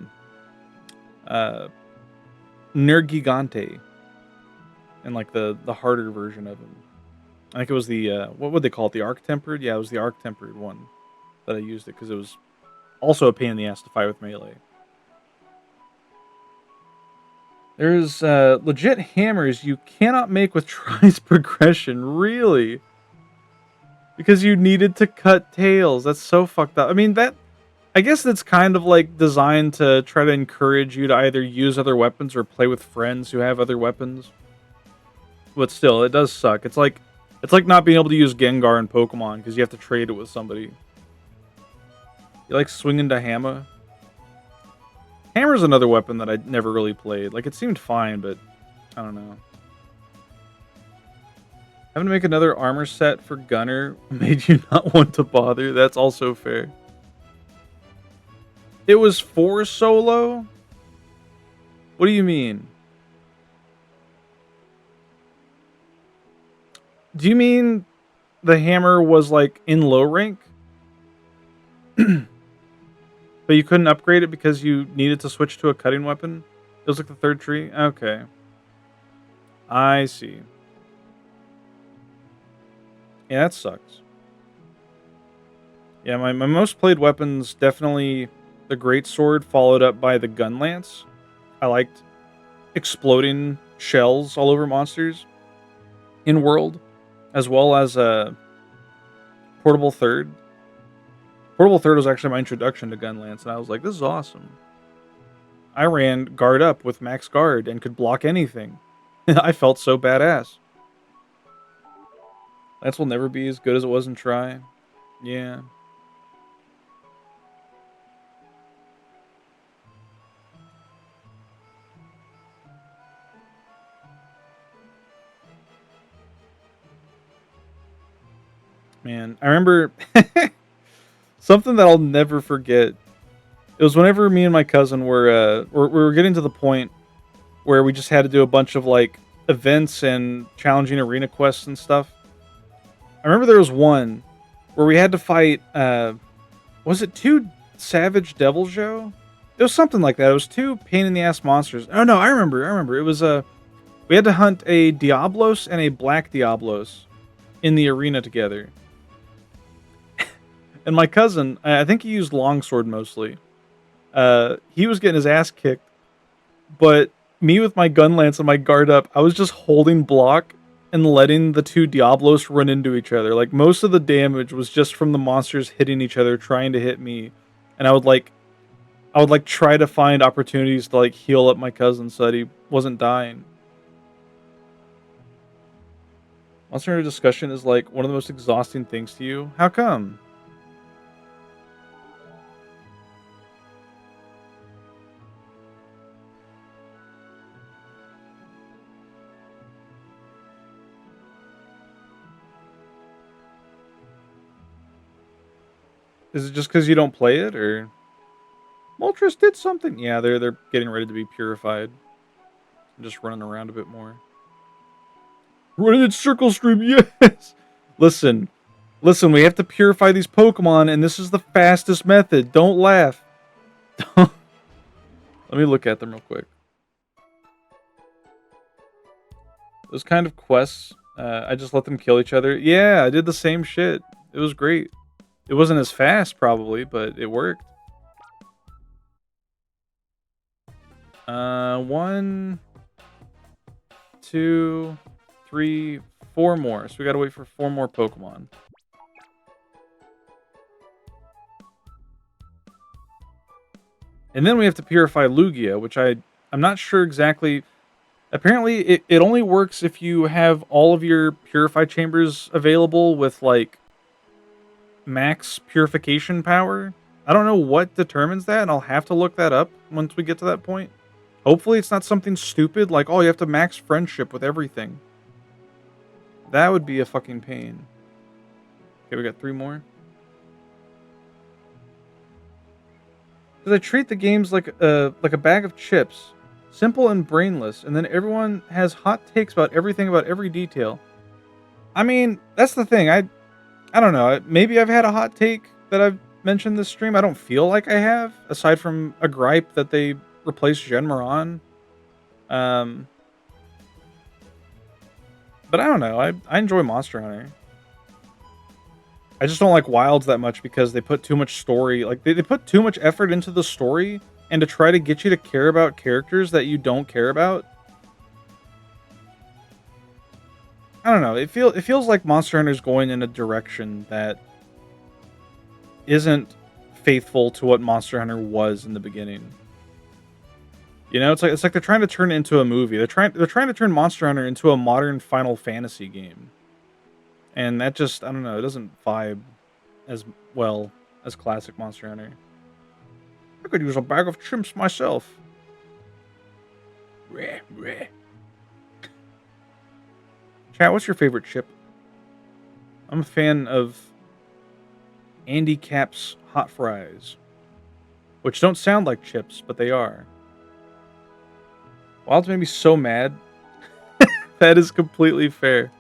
Nergigante, and like the harder version of him. I think it was the what would they call it? The Arc Tempered? Yeah, it was the Arc Tempered one that I used it because it was also a pain in the ass to fight with melee. There's legit hammers you cannot make with Try's progression, really, because you needed to cut tails. That's so fucked up. I mean, that I guess that's kind of like designed to try to encourage you to either use other weapons or play with friends who have other weapons. But still, it does suck. It's like not being able to use Gengar in Pokemon because you have to trade it with somebody. You like swinging to Hammer? Hammer's another weapon that I never really played. Like, it seemed fine, but I don't know. Having to make another armor set for Gunner made you not want to bother. That's also fair. It was for solo? What do you mean? Do you mean the hammer was like in low rank? But you couldn't upgrade it because you needed to switch to a cutting weapon? It was like the third tree? Okay. I see. Yeah, that sucks. Yeah, my most played weapons, definitely the Great Sword, followed up by the Gun Lance. I liked exploding shells all over monsters in World, as well as a Portable Third. Portable Third was actually my introduction to Gun Lance, and I was like, this is awesome. I ran guard up with max guard and could block anything. I felt so badass. Lance will never be as good as it was in Try. Yeah. Man, I remember something that I'll never forget. It was whenever me and my cousin were getting to the point where we just had to do a bunch of like events and challenging arena quests and stuff. I remember there was one where we had to fight was it two Savage Devil Joe? It was something like that. It was two pain in the ass monsters. Oh no, I remember. It was we had to hunt a Diablos and a Black Diablos in the arena together. And my cousin, I think he used longsword mostly. He was getting his ass kicked, but me with my gun lance and my guard up, I was just holding block and letting the two Diablos run into each other. Like, most of the damage was just from the monsters hitting each other, trying to hit me, and I would try to find opportunities to like heal up my cousin so that he wasn't dying. Monster Hunter discussion is like one of the most exhausting things to you. How come? Is it just because you don't play it, or Moltres did something? Yeah, they're getting ready to be purified. I'm just running around a bit more. Running in circle stream, yes. Listen, we have to purify these Pokemon, and this is the fastest method. Don't laugh. Let me look at them real quick. Those kind of quests, I just let them kill each other. Yeah, I did the same shit. It was great. It wasn't as fast, probably, but it worked. One, two, three, four more. So we gotta wait for four more Pokemon. And then we have to purify Lugia, which I'm not sure exactly. Apparently, it only works if you have all of your purify chambers available with, like, max purification power. I don't know what determines that, and I'll have to look that up once we get to that point. Hopefully it's not something stupid like, oh, you have to max friendship with everything. That would be a fucking pain. Okay, we got three more. Because I treat the games like a bag of chips, simple and brainless, and then everyone has hot takes about everything about every detail. I mean, that's the thing. I don't know. Maybe I've had a hot take that I've mentioned this stream. I don't feel like I have, aside from a gripe that they replaced Shenmue. Um, but I don't know. I enjoy Monster Hunter. I just don't like Wilds that much because they put too much story. Like they put too much effort into the story, and to try to get you to care about characters that you don't care about. I don't know. It feels like Monster Hunter is going in a direction that isn't faithful to what Monster Hunter was in the beginning. You know, it's like they're trying to turn it into a movie. They're trying to turn Monster Hunter into a modern Final Fantasy game. And that just, I don't know, it doesn't vibe as well as classic Monster Hunter. I could use a bag of chimps myself. Reh, reh. Chat, what's your favorite chip? I'm a fan of Andy Cap's hot fries, which don't sound like chips, but they are. Wild's made me so mad. That is completely fair.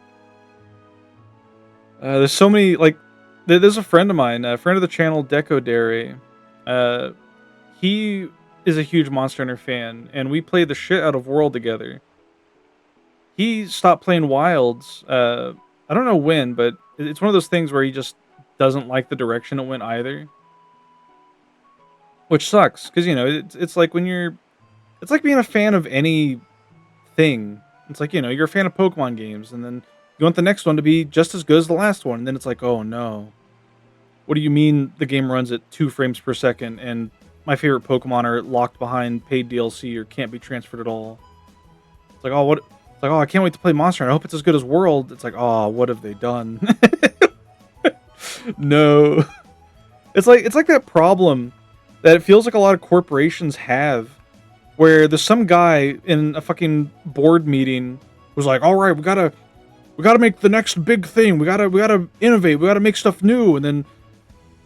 There's so many, like, there's a friend of mine, a friend of the channel, Deco Dere. He is a huge Monster Hunter fan, and we played the shit out of World together. He stopped playing Wilds. I don't know when, but it's one of those things where he just doesn't like the direction it went either. Which sucks, because, you know, it's like when you're... It's like being a fan of any thing. It's like, you know, you're a fan of Pokemon games, and then you want the next one to be just as good as the last one, and then it's like, oh no. What do you mean the game runs at 2 frames per second, and my favorite Pokemon are locked behind paid DLC or can't be transferred at all? It's like, oh, what? It's like, oh, I can't wait to play Monster Hunter. I hope it's as good as World. It's like, oh, what have they done? No. It's like that problem that it feels like a lot of corporations have, where there's some guy in a fucking board meeting who's like, all right, we gotta make the next big thing. We gotta innovate. We gotta make stuff new. And then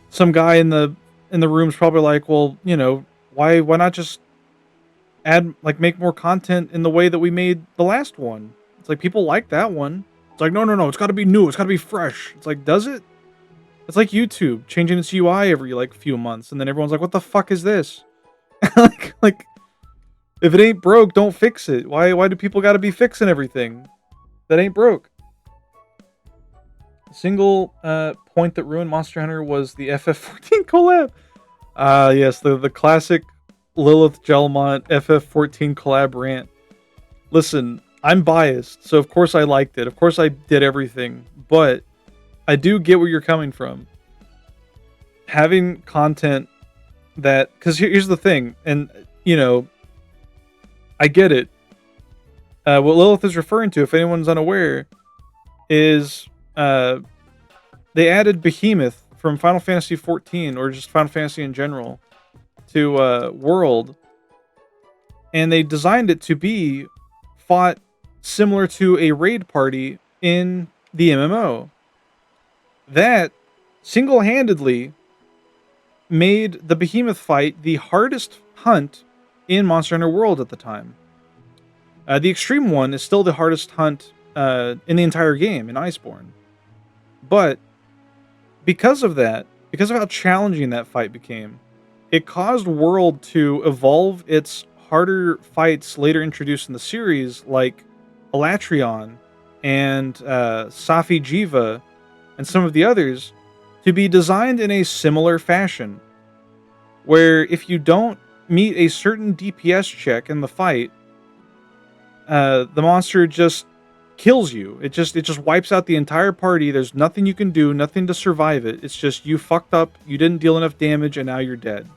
some guy in the room's probably like, well, you know, why not just make more content in the way that we made the last one? It's like, people like that one. It's like, no, it's gotta be new. It's gotta be fresh. It's like, does it? It's like YouTube changing its UI every few months, and then everyone's like, what the fuck is this? like if it ain't broke, don't fix it. Why do people gotta be fixing everything that ain't broke? Single point that ruined Monster Hunter was the FF14 collab. Yes, the classic Lilith Gelmont FF14 collab rant. Listen, I'm biased, so of course I liked it. Of course I did everything, but I do get where you're coming from. Having content that... Because here's the thing, and, you know, I get it. What Lilith is referring to, if anyone's unaware, is... they added Behemoth from Final Fantasy XIV, or just Final Fantasy in general, to World, and they designed it to be fought similar to a raid party in the MMO. That single-handedly made the Behemoth fight the hardest hunt in Monster Hunter World at the time. The Extreme one is still the hardest hunt in the entire game, in Iceborne. But because of that, because of how challenging that fight became, it caused World to evolve its harder fights later introduced in the series, like Elatrion and Safi Jiva, and some of the others, to be designed in a similar fashion, where if you don't meet a certain DPS check in the fight, the monster just kills you. It just wipes out the entire party. There's nothing you can do, nothing to survive it. It's just, you fucked up, you didn't deal enough damage, and now you're dead.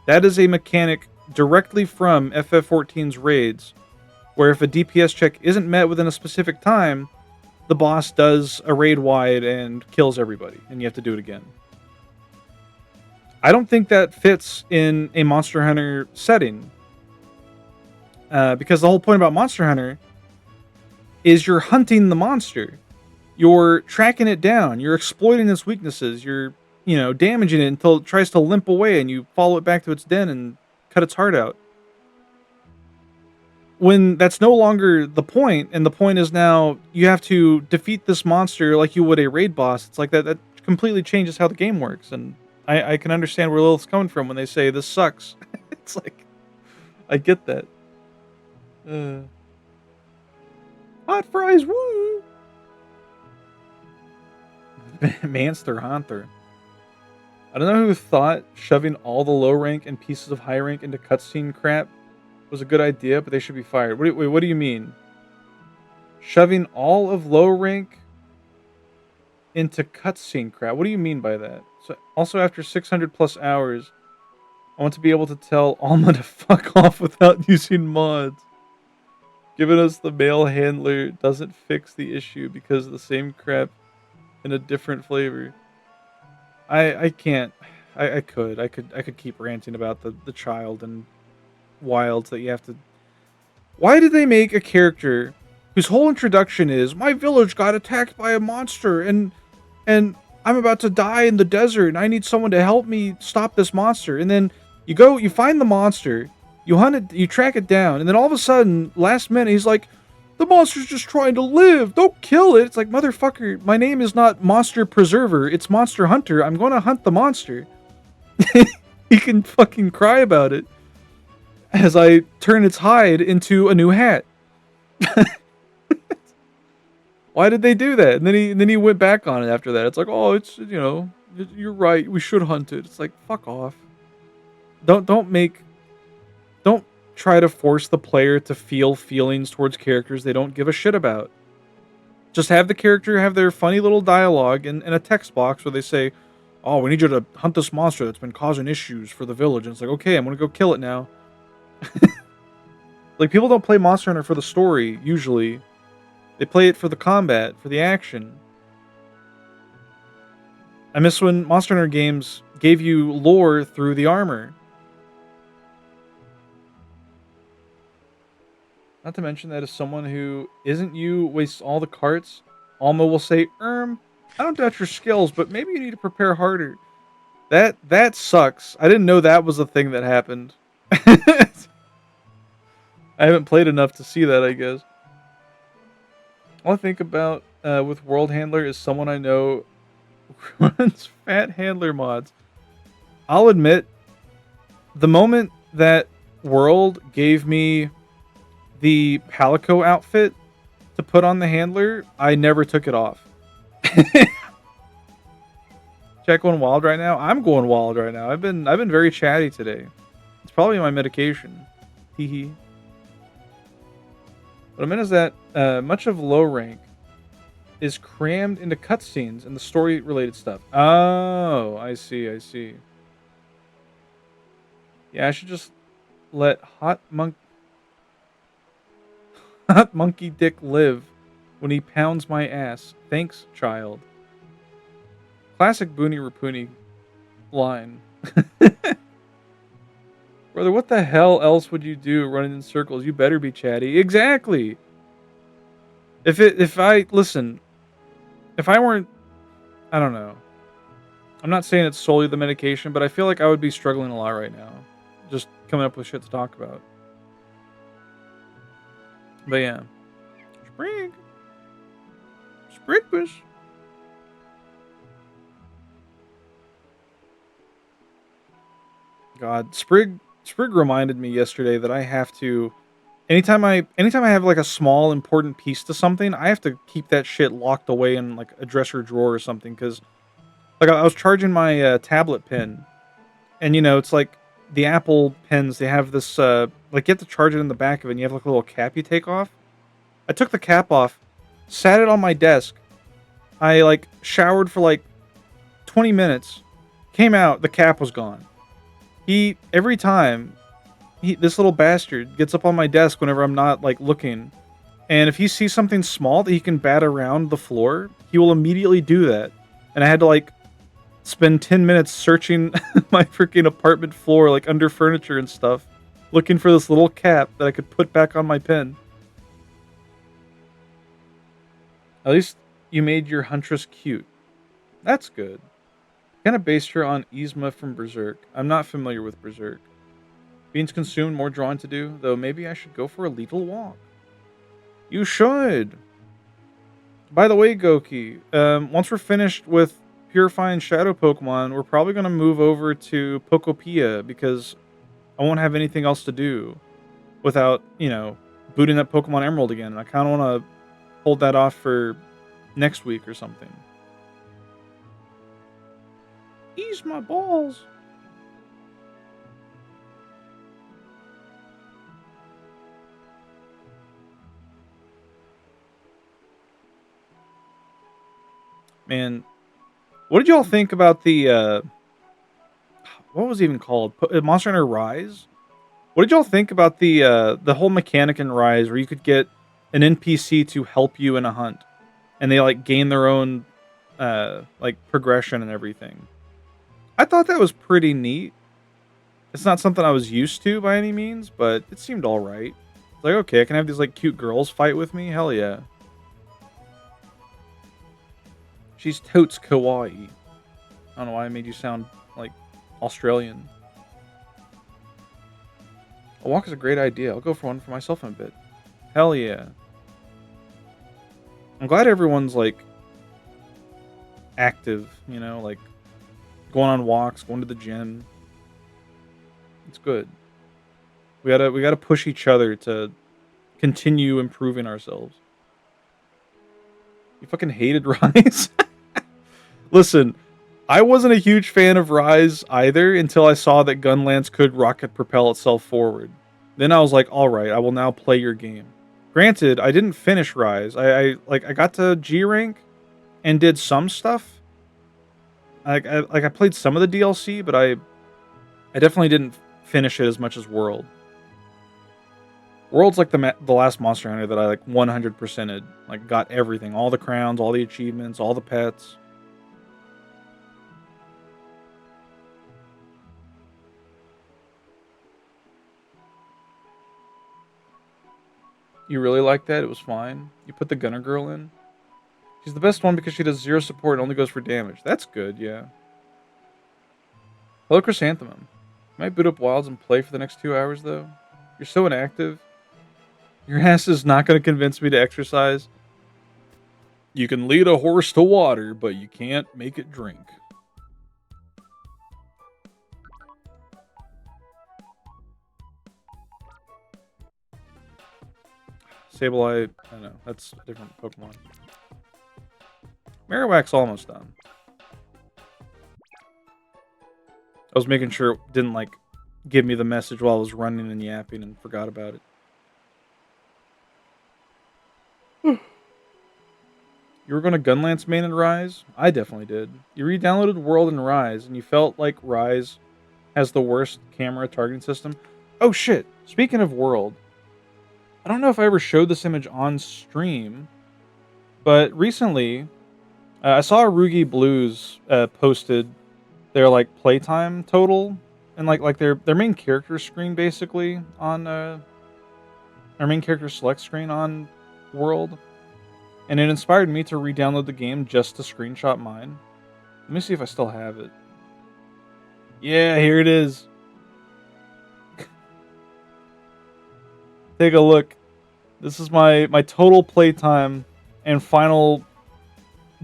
That is a mechanic directly from FF14's raids, where if a DPS check isn't met within a specific time, the boss does a raid wide and kills everybody, and you have to do it again. I don't think that fits in a Monster Hunter setting, because the whole point about Monster Hunter is you're hunting the monster. You're tracking it down. You're exploiting its weaknesses. You're, damaging it until it tries to limp away, and you follow it back to its den and cut its heart out. When that's no longer the point, and the point is now you have to defeat this monster like you would a raid boss. It's like that completely changes how the game works, and I can understand where Lilith's coming from when they say this sucks. It's like, I get that. Hot fries, woo! Monster Hunter. I don't know who thought shoving all the low rank and pieces of high rank into cutscene crap was a good idea, but they should be fired. Wait, what do you mean? Shoving all of low rank into cutscene crap? What do you mean by that? So, also, after 600 plus hours, I want to be able to tell Alma to fuck off without using mods. Giving us the male handler doesn't fix the issue because of the same crap in a different flavor. I can't. I could keep ranting about the child and wilds that you have to. Why did they make a character whose whole introduction is my village got attacked by a monster and I'm about to die in the desert and I need someone to help me stop this monster, and then you find the monster, you hunt it, you track it down, and then all of a sudden last minute he's like, the monster's just trying to live, don't kill it. It's like, motherfucker, my name is not Monster Preserver, it's Monster Hunter. I'm going to hunt the monster. He can fucking cry about it as I turn its hide into a new hat. Why did they do that? And then he went back on it after that. It's like, oh, it's, you're right, we should hunt it. It's like, fuck off. Don't try to force the player to feel feelings towards characters they don't give a shit about. Just have the character have their funny little dialogue in a text box where they say, oh, we need you to hunt this monster that's been causing issues for the village. And it's like, okay, I'm going to go kill it now. Like, people don't play Monster Hunter for the story, usually. They play it for the combat, for the action. I miss when Monster Hunter games gave you lore through the armor. Not to mention that as someone who isn't you wastes all the carts, Alma will say, I don't doubt your skills, but maybe you need to prepare harder. That sucks. I didn't know that was a thing that happened. I haven't played enough to see that, I guess. All I think about with World Handler is someone I know runs fat handler mods. I'll admit, the moment that World gave me the Palico outfit to put on the handler, I never took it off. Check going wild right now. I'm going wild right now. I've been very chatty today. It's probably my medication. Hee hee. What I meant is that much of low rank is crammed into cutscenes and the story related stuff. Oh, I see. Yeah, I should just let Hot Monkey Dick live when he pounds my ass. Thanks, child. Classic Boony Rapuni line. Brother, what the hell else would you do running in circles? You better be chatty. Exactly. If I weren't, I don't know. I'm not saying it's solely the medication, but I feel like I would be struggling a lot right now. Just coming up with shit to talk about. But yeah. Sprigbush. God, Sprig reminded me yesterday that I have to, anytime I have like a small important piece to something, I have to keep that shit locked away in like a dresser drawer or something, because like I was charging my tablet pin, and it's like the Apple pens, they have this like you have to charge it in the back of it and you have like a little cap you take off. I took the cap off, sat it on my desk. I like showered for like 20 minutes, came out, the cap was gone. Every time this little bastard gets up on my desk whenever I'm not like looking, and if he sees something small that he can bat around the floor, he will immediately do that. And I had to like spend 10 minutes searching my freaking apartment floor, like under furniture and stuff, looking for this little cap that I could put back on my pen. At least you made your huntress cute. That's good. kind of based her on Yzma from Berserk. I'm not familiar with Berserk. Beans consumed, more drawing to do, though maybe I should go for a little walk. You should! By the way, Goki, once we're finished with purifying shadow Pokemon, we're probably going to move over to Pokopia because I won't have anything else to do without, booting up Pokemon Emerald again. And I kind of want to hold that off for next week or something. Ease my balls. Man, what did y'all think about the, what was it even called? Monster Hunter Rise? What did y'all think about the whole mechanic in Rise where you could get an NPC to help you in a hunt? And they, gain their own, progression and everything. I thought that was pretty neat. It's not something I was used to by any means, but it seemed alright. It's like, okay, I can have these, cute girls fight with me? Hell yeah. She's totes kawaii. I don't know why I made you sound, Australian. A walk is a great idea. I'll go for one for myself in a bit. Hell yeah. I'm glad everyone's, active, going on walks, going to the gym. It's good. We gotta push each other to continue improving ourselves. You fucking hated Rise? Listen, I wasn't a huge fan of Rise either until I saw that Gunlance could rocket propel itself forward. Then I was like, alright, I will now play your game. Granted, I didn't finish Rise. I got to G rank and did some stuff. I played some of the DLC, but I definitely didn't finish it as much as World. World's the last Monster Hunter that I 100%ed. Got everything, all the crowns, all the achievements, all the pets. You really like that? It was fine. You put the Gunner Girl in? She's the best one because she does 0 support and only goes for damage. That's good, yeah. Hello, Chrysanthemum. Might boot up Wilds and play for the next 2 hours, though. You're so inactive. Your ass is not going to convince me to exercise. You can lead a horse to water, but you can't make it drink. Sableye, I don't know. That's a different Pokemon. Marowak's almost done. I was making sure it didn't, give me the message while I was running and yapping and forgot about it. You were going to Gunlance main and Rise? I definitely did. You re-downloaded World and Rise, and you felt like Rise has the worst camera targeting system. Oh shit, speaking of World, I don't know if I ever showed this image on stream, but recently, I saw Rugi Blues posted their playtime total and their main character screen basically on their main character select screen on World, and it inspired me to re-download the game just to screenshot mine. Let me see if I still have it. Yeah, here it is. Take a look. This is my total playtime and final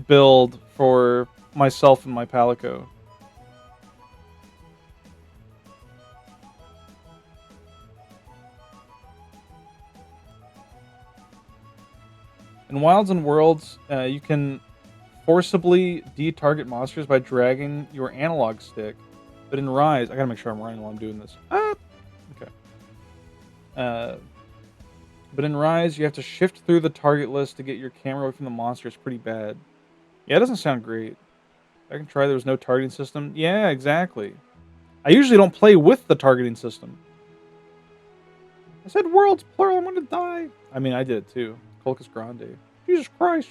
build for myself and my Palico. In Wilds and Worlds, you can forcibly de-target monsters by dragging your analog stick. But in Rise, I gotta make sure I'm running while I'm doing this. Okay. But in Rise, you have to shift through the target list to get your camera away from the monster. It's pretty bad. Yeah, it doesn't sound great. I can try there was no targeting system. Yeah, exactly. I usually don't play with the targeting system. I said worlds, plural, I'm gonna die. I mean, I did too. Colchis Grande. Jesus Christ.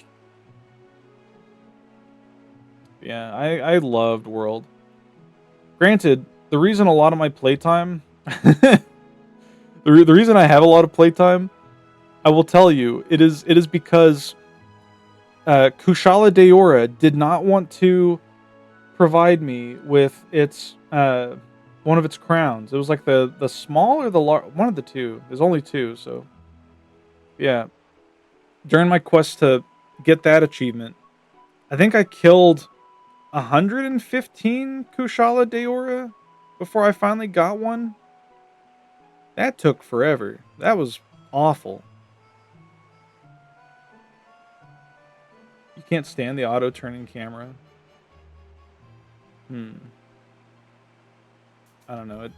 Yeah, I loved World. Granted, the reason a lot of my playtime... the reason I have a lot of playtime, I will tell you, it is because Kushala Daora did not want to provide me with its one of its crowns. It was like the small or the large, one of the two. There's only two, so yeah. During my quest to get that achievement, I think I killed 115 Kushala Daora before I finally got one. That took forever. That was awful. You can't stand the auto turning camera. I don't know.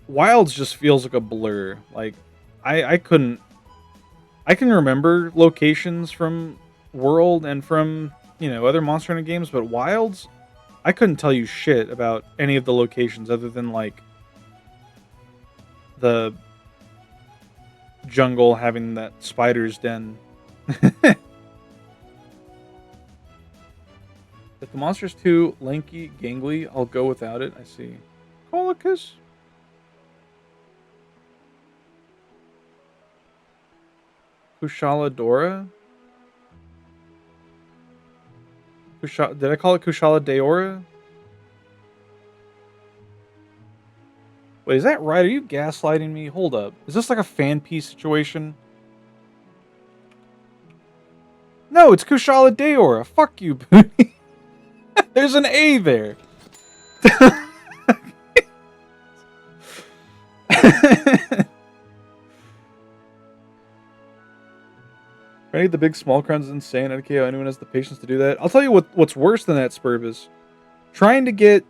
Wilds just feels like a blur. Like I couldn't. I can remember locations from World and from other Monster Hunter games, but Wilds, I couldn't tell you shit about any of the locations other than like the jungle having that spider's den. If the monster's too lanky, gangly, I'll go without it. I see. Colicus? Kushala Dora? Did I call it Kushala Daora? Wait, is that right? Are you gaslighting me? Hold up. Is this like a fan piece situation? No, it's Kushala Daora. Fuck you, Booty. There's an A there. Running the big small crowns is insane. I don't care how anyone has the patience to do that. I'll tell you what's worse than that, Spurbus. Trying to get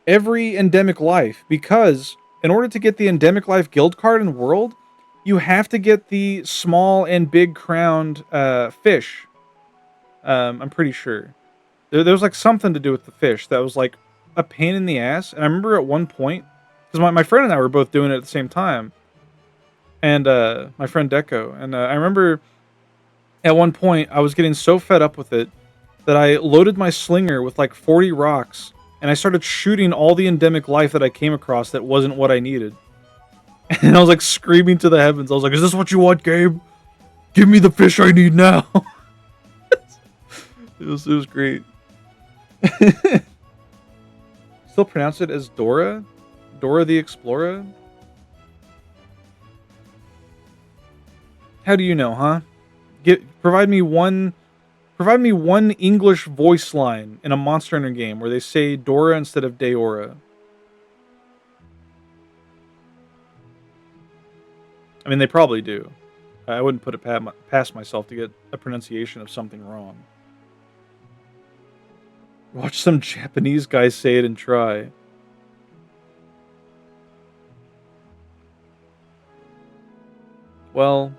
every endemic life, because in order to get the endemic life guild card in World, you have to get the small and big crowned fish. I'm pretty sure. There was like something to do with the fish that was like a pain in the ass. And I remember at one point, because my friend and I were both doing it at the same time, and my friend Deco, and I remember at one point I was getting so fed up with it that I loaded my slinger with like 40 rocks, and I started shooting all the endemic life that I came across that wasn't what I needed. And I was like screaming to the heavens. I was like, "Is this what you want, Gabe? Give me the fish I need now." It was great. Still pronounce it as Dora? Dora the Explorer? How do you know, huh? Provide me one English voice line in a Monster Hunter game where they say Dora instead of Daora. I mean, they probably do. I wouldn't put it past myself to get a pronunciation of something wrong. Watch some Japanese guy say it and try. Well,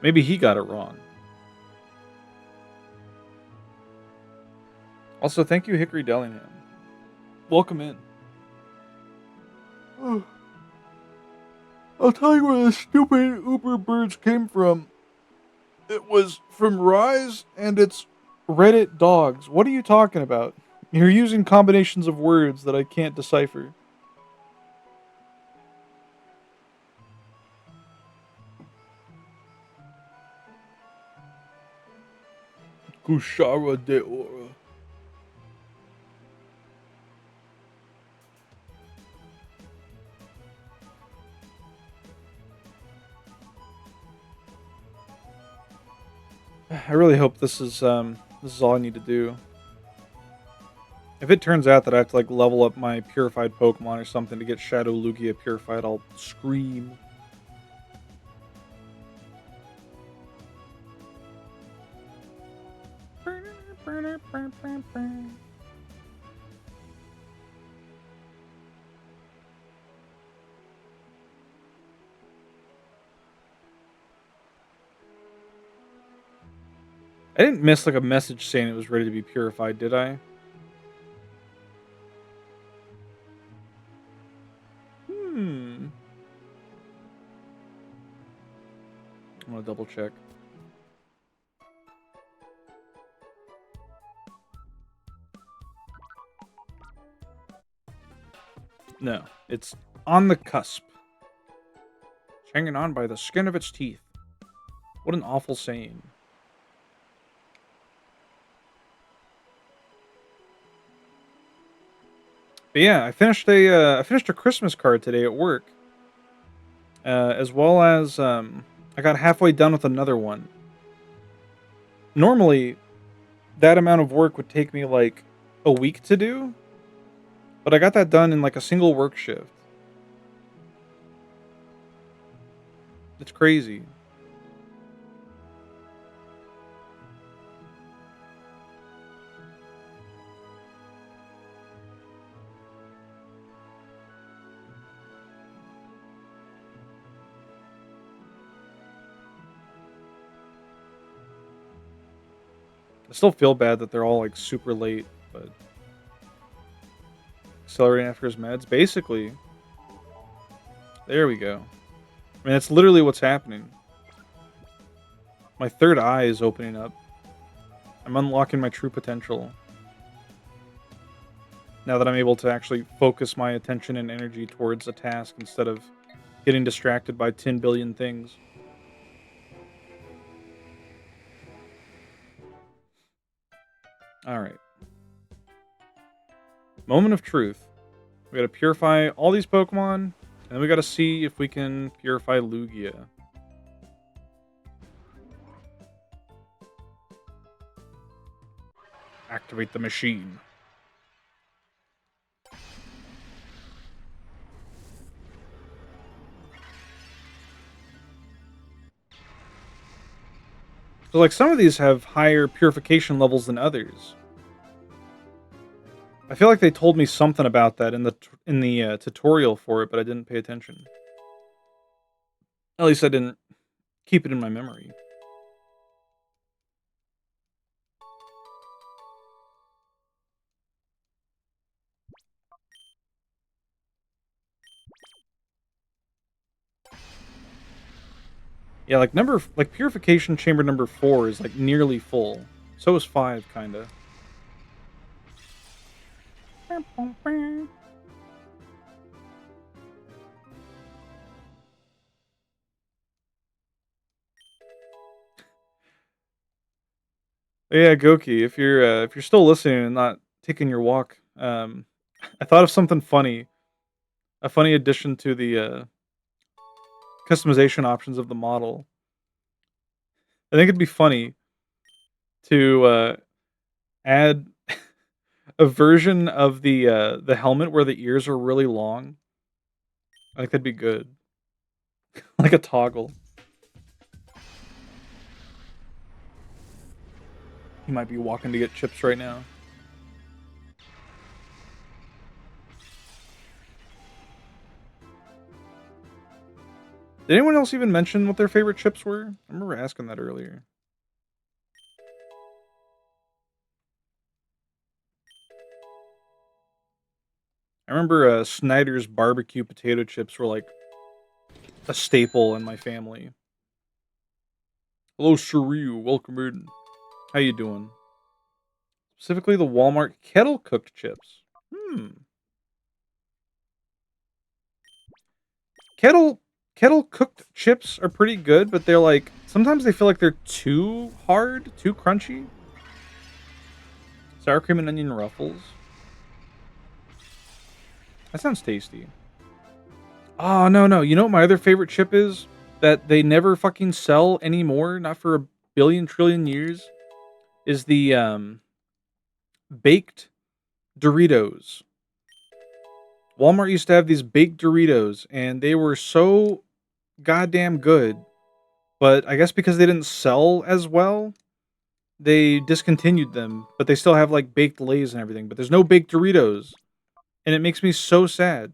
maybe he got it wrong. Also, thank you, Hickory Dellingham. Welcome in. I'll tell you where the stupid Uber birds came from. It was from Rise and it's Reddit dogs. What are you talking about? You're using combinations of words that I can't decipher. Kushara de Ora. I really hope this is all I need to do. If it turns out that I have to like level up my purified Pokemon or something to get Shadow Lugia purified, I'll scream. I didn't miss like a message saying it was ready to be purified, did I? I'm gonna double check. No, it's on the cusp. It's hanging on by the skin of its teeth. What an awful saying. But yeah, I finished a Christmas card today at work, as well as I got halfway done with another one. Normally, that amount of work would take me like a week to do, but I got that done in like a single work shift. It's crazy. I still feel bad that they're all like super late, but accelerating after his meds, basically. There we go. I mean, that's literally what's happening. My third eye is opening up. I'm unlocking my true potential. Now that I'm able to actually focus my attention and energy towards a task instead of getting distracted by 10 billion things. Alright. Moment of truth. We gotta purify all these Pokemon, and then we gotta see if we can purify Lugia. Activate the machine. So, like, some of these have higher purification levels than others. I feel like they told me something about that in the tutorial for it, but I didn't pay attention. At least I didn't keep it in my memory. Yeah, like purification chamber number 4 is like nearly full. So is 5, kinda. Yeah, Goki, if you're still listening and not taking your walk, I thought of something funny. A funny addition to the customization options of the model. I think it'd be funny to add a version of the helmet where the ears are really long. I think that'd be good. Like a toggle. He might be walking to get chips right now. Did anyone else even mention what their favorite chips were? I remember asking that earlier. I remember Snyder's barbecue potato chips were like a staple in my family. Hello, Shiryu. Welcome in. How you doing? Specifically, the Walmart kettle cooked chips. Kettle kettle cooked chips are pretty good, but they're like sometimes they feel like they're too hard, too crunchy. Sour cream and onion ruffles. That sounds tasty. Oh no no! You know what my other favorite chip is that they never fucking sell anymore, not for a billion trillion years, is the baked Doritos. Walmart used to have these baked Doritos, and they were so goddamn good. But I guess because they didn't sell as well, they discontinued them. But they still have like baked Lay's and everything. But there's no baked Doritos, and it makes me so sad.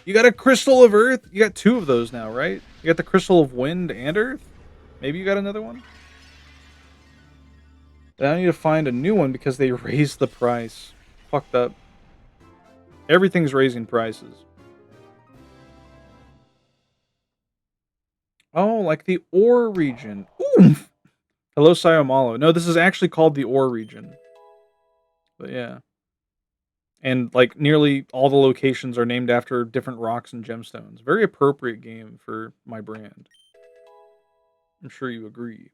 You got a Crystal of Earth. You got 2 of those now, right? You got the Crystal of Wind and Earth. Maybe you got another one. Then I need to find a new one because they raised the price. Fucked up. Everything's raising prices. Oh, like the ore region. Oomph! Hello, Sayomalo. No, this is actually called the ore region. But yeah. And like nearly all the locations are named after different rocks and gemstones. Very appropriate game for my brand. I'm sure you agree.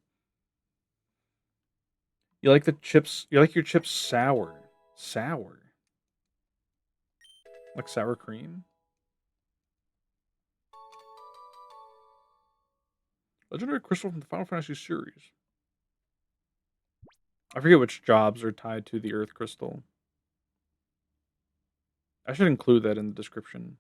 You like the chips? You like your chips sour? Sour? Like sour cream? Legendary crystal from the Final Fantasy series. I forget which jobs are tied to the Earth crystal. I should include that in the description.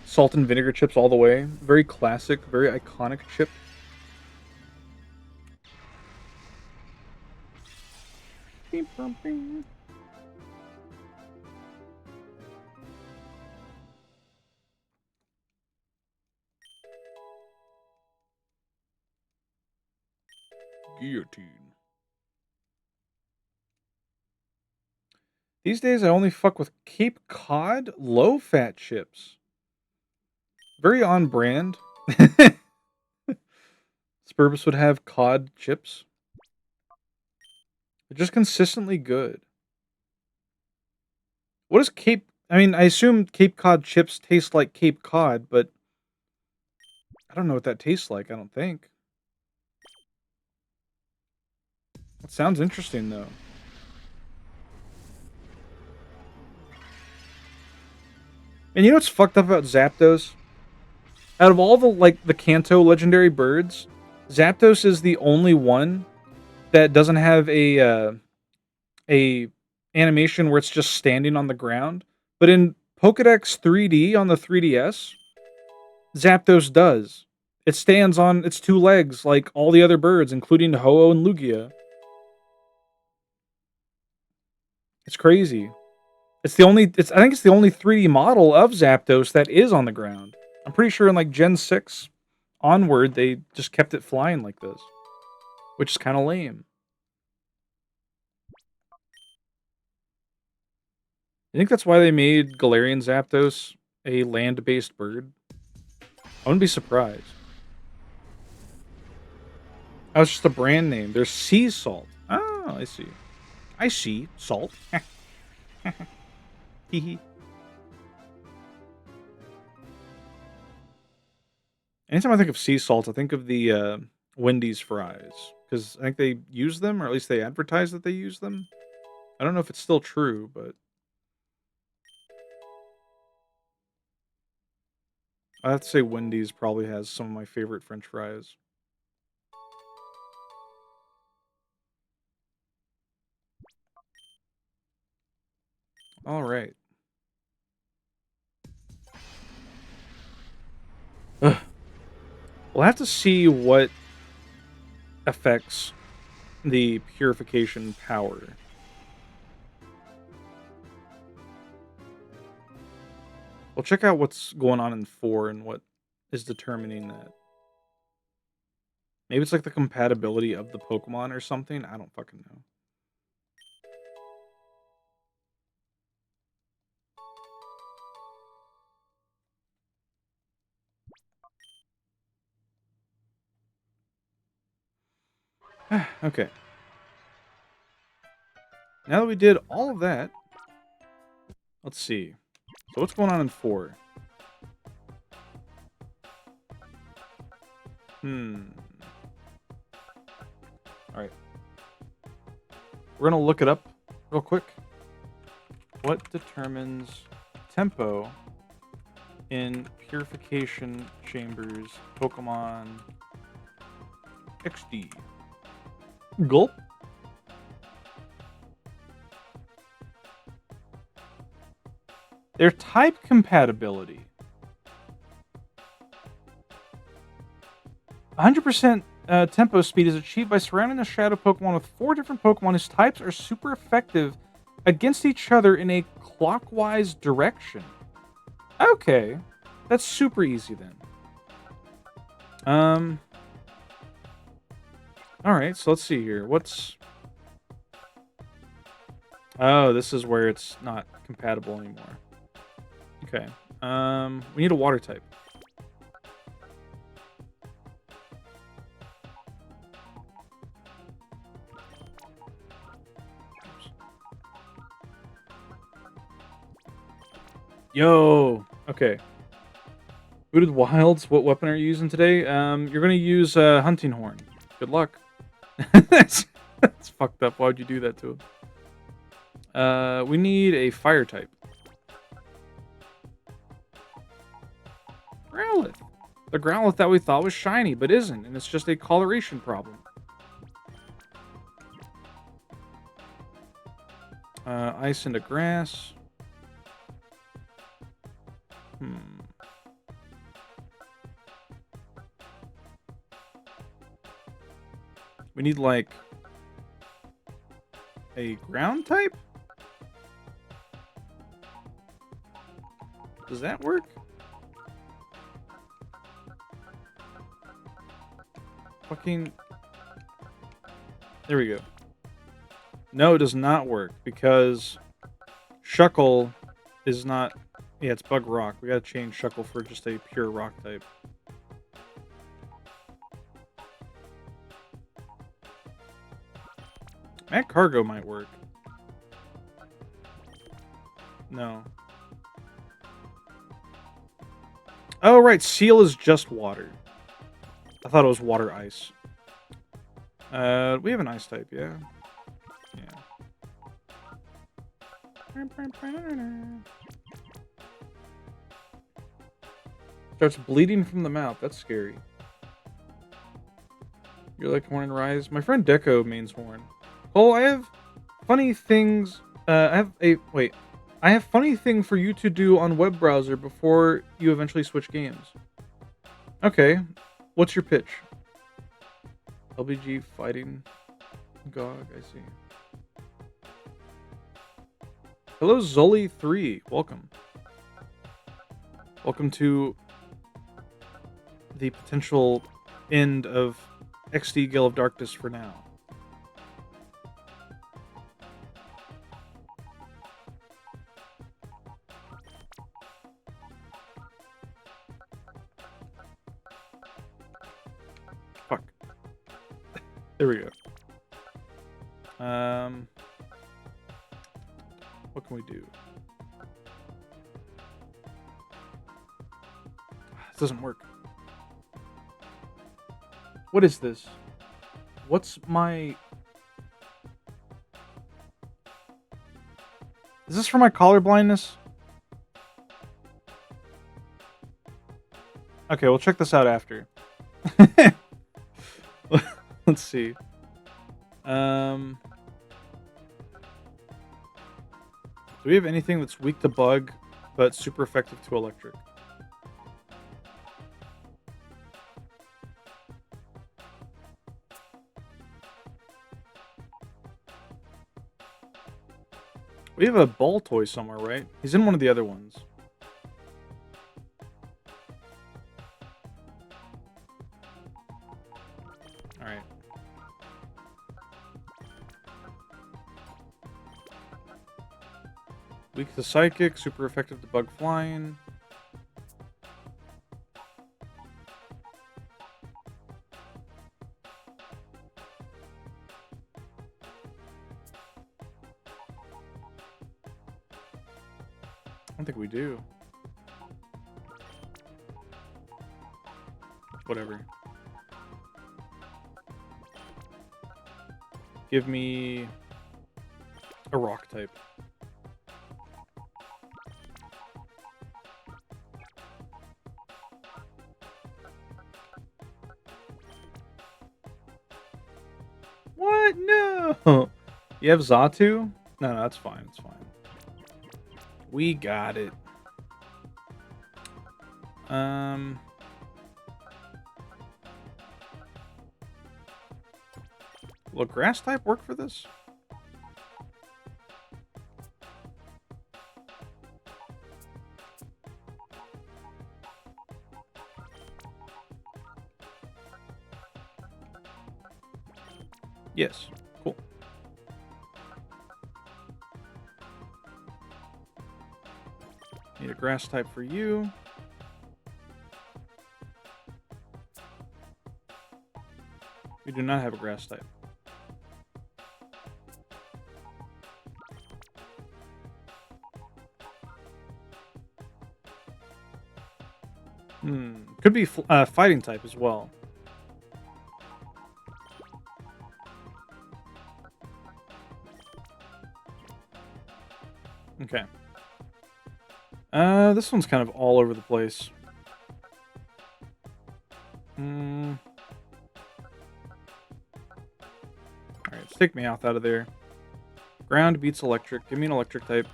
Salt and vinegar chips all the way. Very classic, very iconic chip. Guillotine. These days, I only fuck with Cape Cod low-fat chips. Very on brand. Spurbus would have cod chips. They're just consistently good. What is Cape... I mean, I assume Cape Cod chips taste like Cape Cod, but... I don't know what that tastes like, I don't think. It sounds interesting, though. And you know what's fucked up about Zapdos? Out of all the, like, the Kanto legendary birds, Zapdos is the only one that doesn't have a animation where it's just standing on the ground. But in Pokédex 3D on the 3DS, Zapdos does. It stands on its two legs like all the other birds, including Ho-Oh and Lugia. It's crazy. I think it's the only 3D model of Zapdos that is on the ground. I'm pretty sure in like Gen 6 onward, they just kept it flying like this. Which is kind of lame. I think that's why they made Galarian Zapdos a land-based bird. I wouldn't be surprised. That was just a brand name. There's sea salt. Oh, I see. I see. Salt. Hee. Anytime I think of sea salt, I think of the Wendy's fries. Because I think they use them, or at least they advertise that they use them. I don't know if it's still true, but... I have to say Wendy's probably has some of my favorite French fries. All right. Ugh. We'll have to see what affects the purification power. We'll check out what's going on in 4 and what is determining that. Maybe it's like the compatibility of the Pokemon or something. I don't fucking know. Okay. Now that we did all of that, let's see. So what's going on in 4? Alright. We're going to look it up real quick. What determines tempo in Purification Chambers Pokemon XD? Gulp. Their type compatibility. 100% tempo speed is achieved by surrounding the shadow Pokemon with 4 different Pokemon whose types are super effective against each other in a clockwise direction. Okay. That's super easy then. Alright, so let's see here. What's... Oh, this is where it's not compatible anymore. Okay. We need a water type. Yo! Okay. Booted Wilds, what weapon are you using today? You're gonna use a hunting horn. Good luck. that's, that's fucked up. Why would you do that to him? We need a fire type. Growlithe. The Growlithe that we thought was shiny, but isn't, and it's just a coloration problem. Ice into grass. We need, like, a ground type? Does that work? Fucking... There we go. No, it does not work, because Shuckle is not... Yeah, it's Bug Rock. We gotta change Shuckle for just a pure rock type. Matt Cargo might work. No. Oh, right. Seal is just water. I thought it was water ice. We have an ice type, yeah. Starts bleeding from the mouth. That's scary. You're like Horn and Rise. My friend Deco mains Horn. Oh, I have funny things. I have funny thing for you to do on web browser before you eventually switch games. Okay, what's your pitch? LBG fighting GOG. I see. Hello, Zoli3. Welcome. Welcome to the potential end of XD Gale of Darkness for now. Fuck. There we go. What can we do? This doesn't work. What is this? What's my... Is this for my color blindness? Okay, we'll check this out after. Let's see. Do we have anything that's weak to bug, but super effective to electric? We have a ball toy somewhere, right? He's in one of the other ones. Alright. Weak to psychic, super effective to bug flying. I don't think we do. Whatever. Give me a rock type. What? No! You have Xatu? No, that's fine. It's fine. We got it. Will grass type work for this? Yes. Cool. Need a grass type for you. We do not have a grass type. Could be fighting type as well. Okay. This one's kind of all over the place. Alright, let's take Meowth out of there. Ground beats electric. Give me an electric type.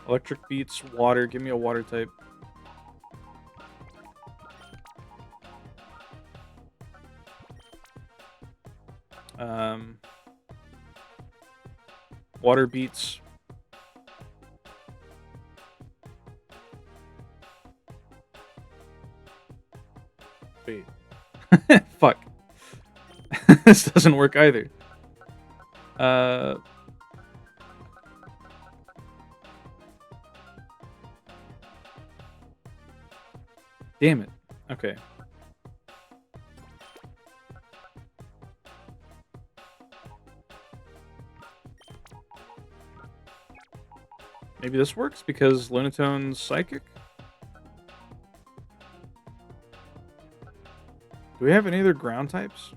Electric beats water. Give me a water type. Water beats. Wait. Fuck. This doesn't work either. Damn it. Okay. Maybe this works because Lunatone's psychic? Do we have any other ground types?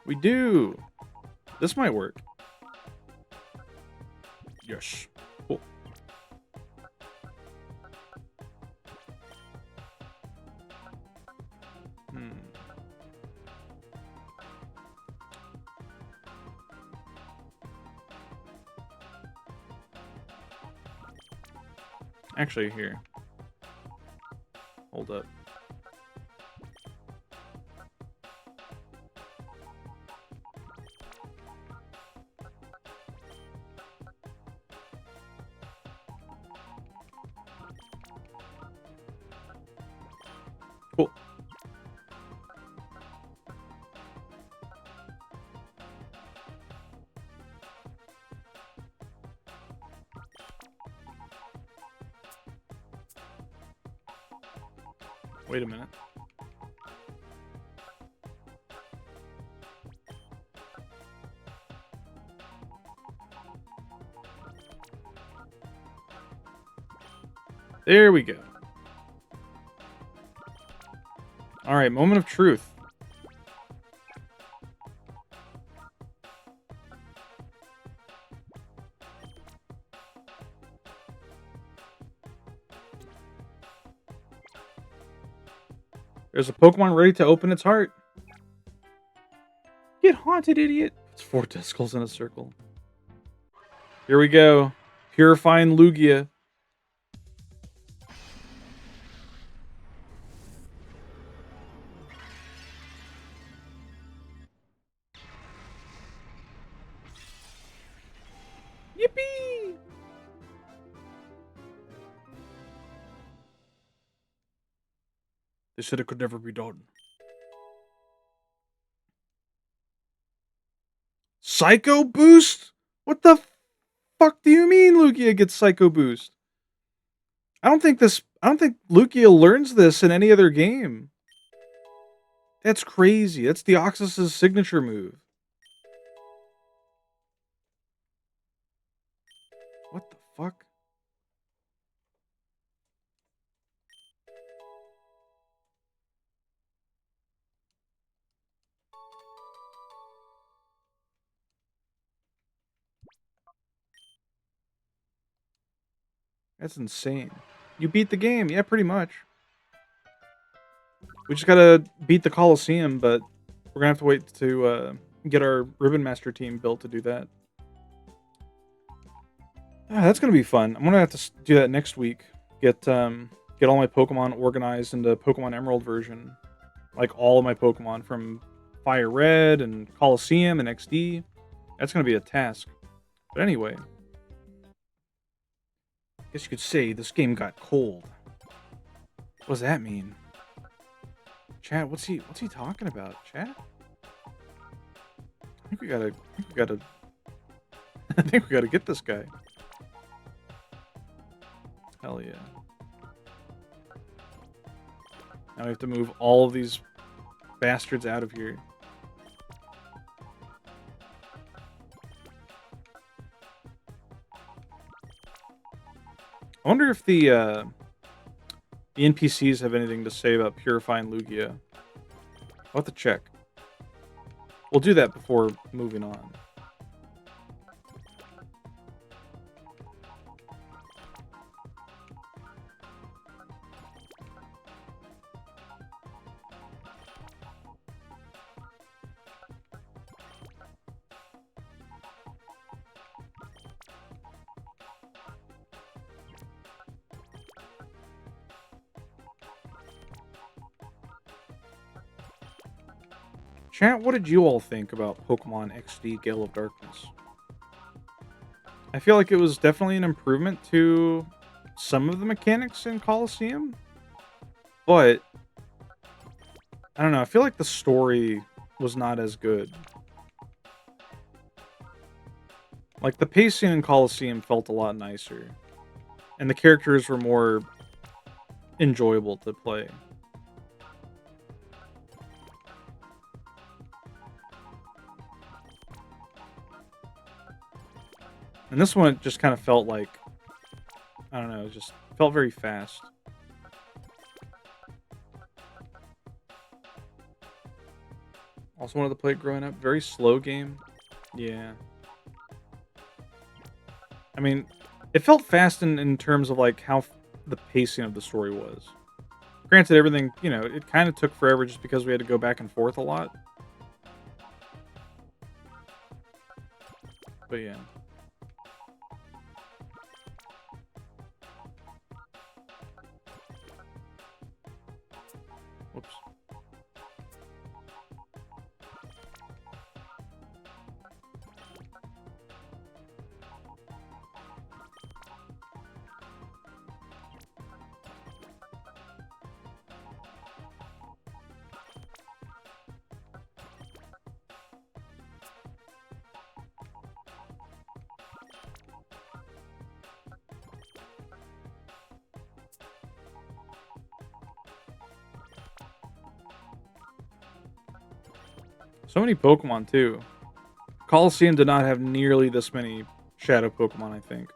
We do! This might work. Yes. Cool. Actually, here. Hold up. Cool. Wait a minute. There we go. Alright, moment of truth. There's a Pokemon ready to open its heart. Get haunted, idiot. It's 4 testicles in a circle. Here we go. Purifying Lugia. Yippee! They said it could never be done. Psycho Boost? What the fuck do you mean Lugia gets Psycho Boost? I don't think Lugia learns this in any other game. That's crazy. That's Deoxys' signature move. What the fuck? That's insane. You beat the game. Yeah, pretty much. We just gotta beat the Coliseum, but we're gonna have to wait to get our Ribbon Master team built to do that. Ah, that's gonna be fun. I'm gonna have to do that next week. Get all my Pokemon organized into Pokemon Emerald version. Like all of my Pokemon from Fire Red and Coliseum and XD. That's gonna be a task. But anyway. I guess you could say this game got cold. What does that mean? Chat, what's he talking about? Chat? I think we gotta I think we gotta get this guy. Hell yeah. Now we have to move all of these bastards out of here. I wonder if the NPCs have anything to say about purifying Lugia. I'll have to check. We'll do that before moving on. Chat, what did you all think about Pokemon XD Gale of Darkness? I feel like it was definitely an improvement to some of the mechanics in Colosseum, but I don't know, I feel like the story was not as good. Like, the pacing in Colosseum felt a lot nicer, and the characters were more enjoyable to play. And this one, it just kind of felt like, I don't know, it just felt very fast. Also wanted to play it growing up. Very slow game. Yeah. I mean, it felt fast in terms of like how the pacing of the story was. Granted, everything, you know, it kind of took forever just because we had to go back and forth a lot. But yeah. Whoops. So many Pokemon, too. Colosseum did not have nearly this many Shadow Pokemon, I think.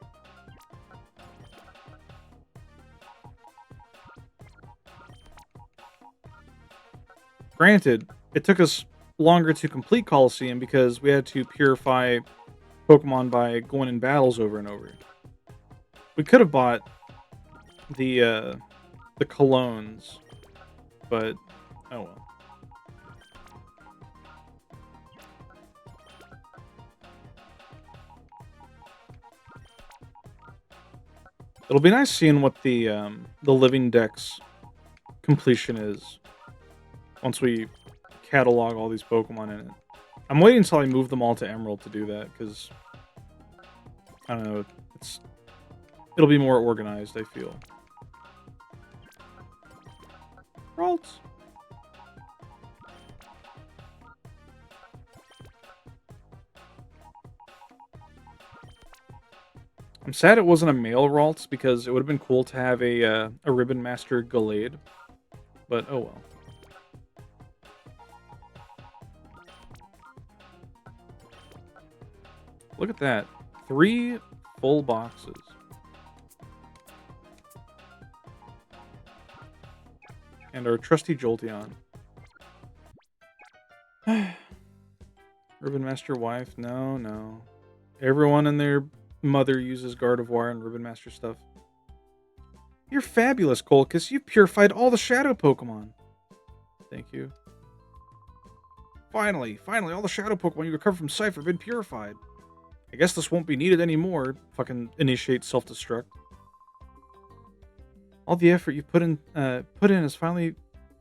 Granted, it took us longer to complete Colosseum because we had to purify Pokemon by going in battles over and over. We could have bought the colognes, but oh well. It'll be nice seeing what the living dex completion is once we catalog all these Pokemon in it. I'm waiting until I move them all to Emerald to do that because I don't know, it'll be more organized, I feel. Ralts. I'm sad it wasn't a male Ralts because it would have been cool to have a Ribbon Master Gallade, but oh well. Look at that. 3 full boxes. And our trusty Jolteon. Ribbon Master wife? No, no. Everyone and their mother uses Gardevoir and Ribbon Master stuff. You're fabulous, Colchis. You've purified all the Shadow Pokemon. Thank you. Finally, all the Shadow Pokemon you recovered from Cypher have been purified. I guess this won't be needed anymore. Fucking initiate self-destruct. All the effort you put in has finally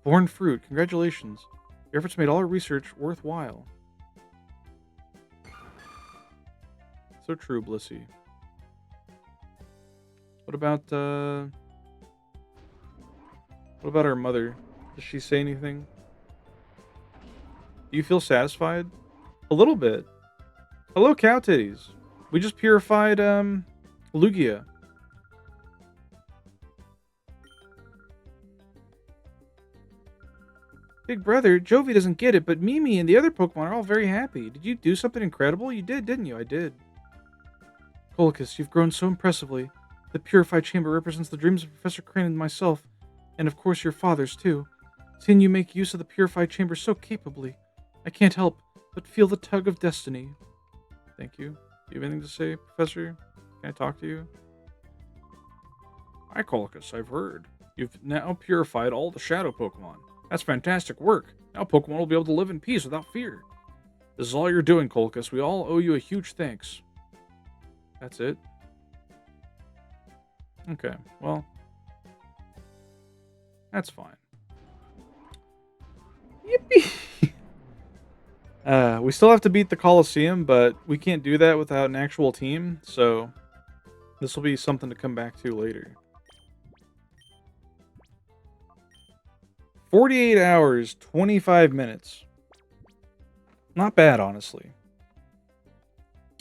borne fruit. Congratulations. Your efforts made all our research worthwhile. So true, Blissey. What about our mother? Does she say anything? Do you feel satisfied? A little bit. Hello, Cow Titties. We just purified Lugia. Big brother, Jovi doesn't get it, but Mimi and the other Pokemon are all very happy. Did you do something incredible? You did, didn't you? I did. Colicus, you've grown so impressively. The Purified Chamber represents the dreams of Professor Crane and myself, and of course your father's too. Seeing you make use of the Purified Chamber so capably, I can't help but feel the tug of destiny. Thank you. Do you have anything to say, Professor? Can I talk to you? Hi, Colicus, I've heard. You've now purified all the Shadow Pokemon. That's fantastic work. Now Pokemon will be able to live in peace without fear. This is all you're doing, Colicus. We all owe you a huge thanks. That's it? Okay, well, that's fine. Yippee! We still have to beat the Colosseum, but we can't do that without an actual team, so this will be something to come back to later. 48 hours, 25 minutes. Not bad, honestly.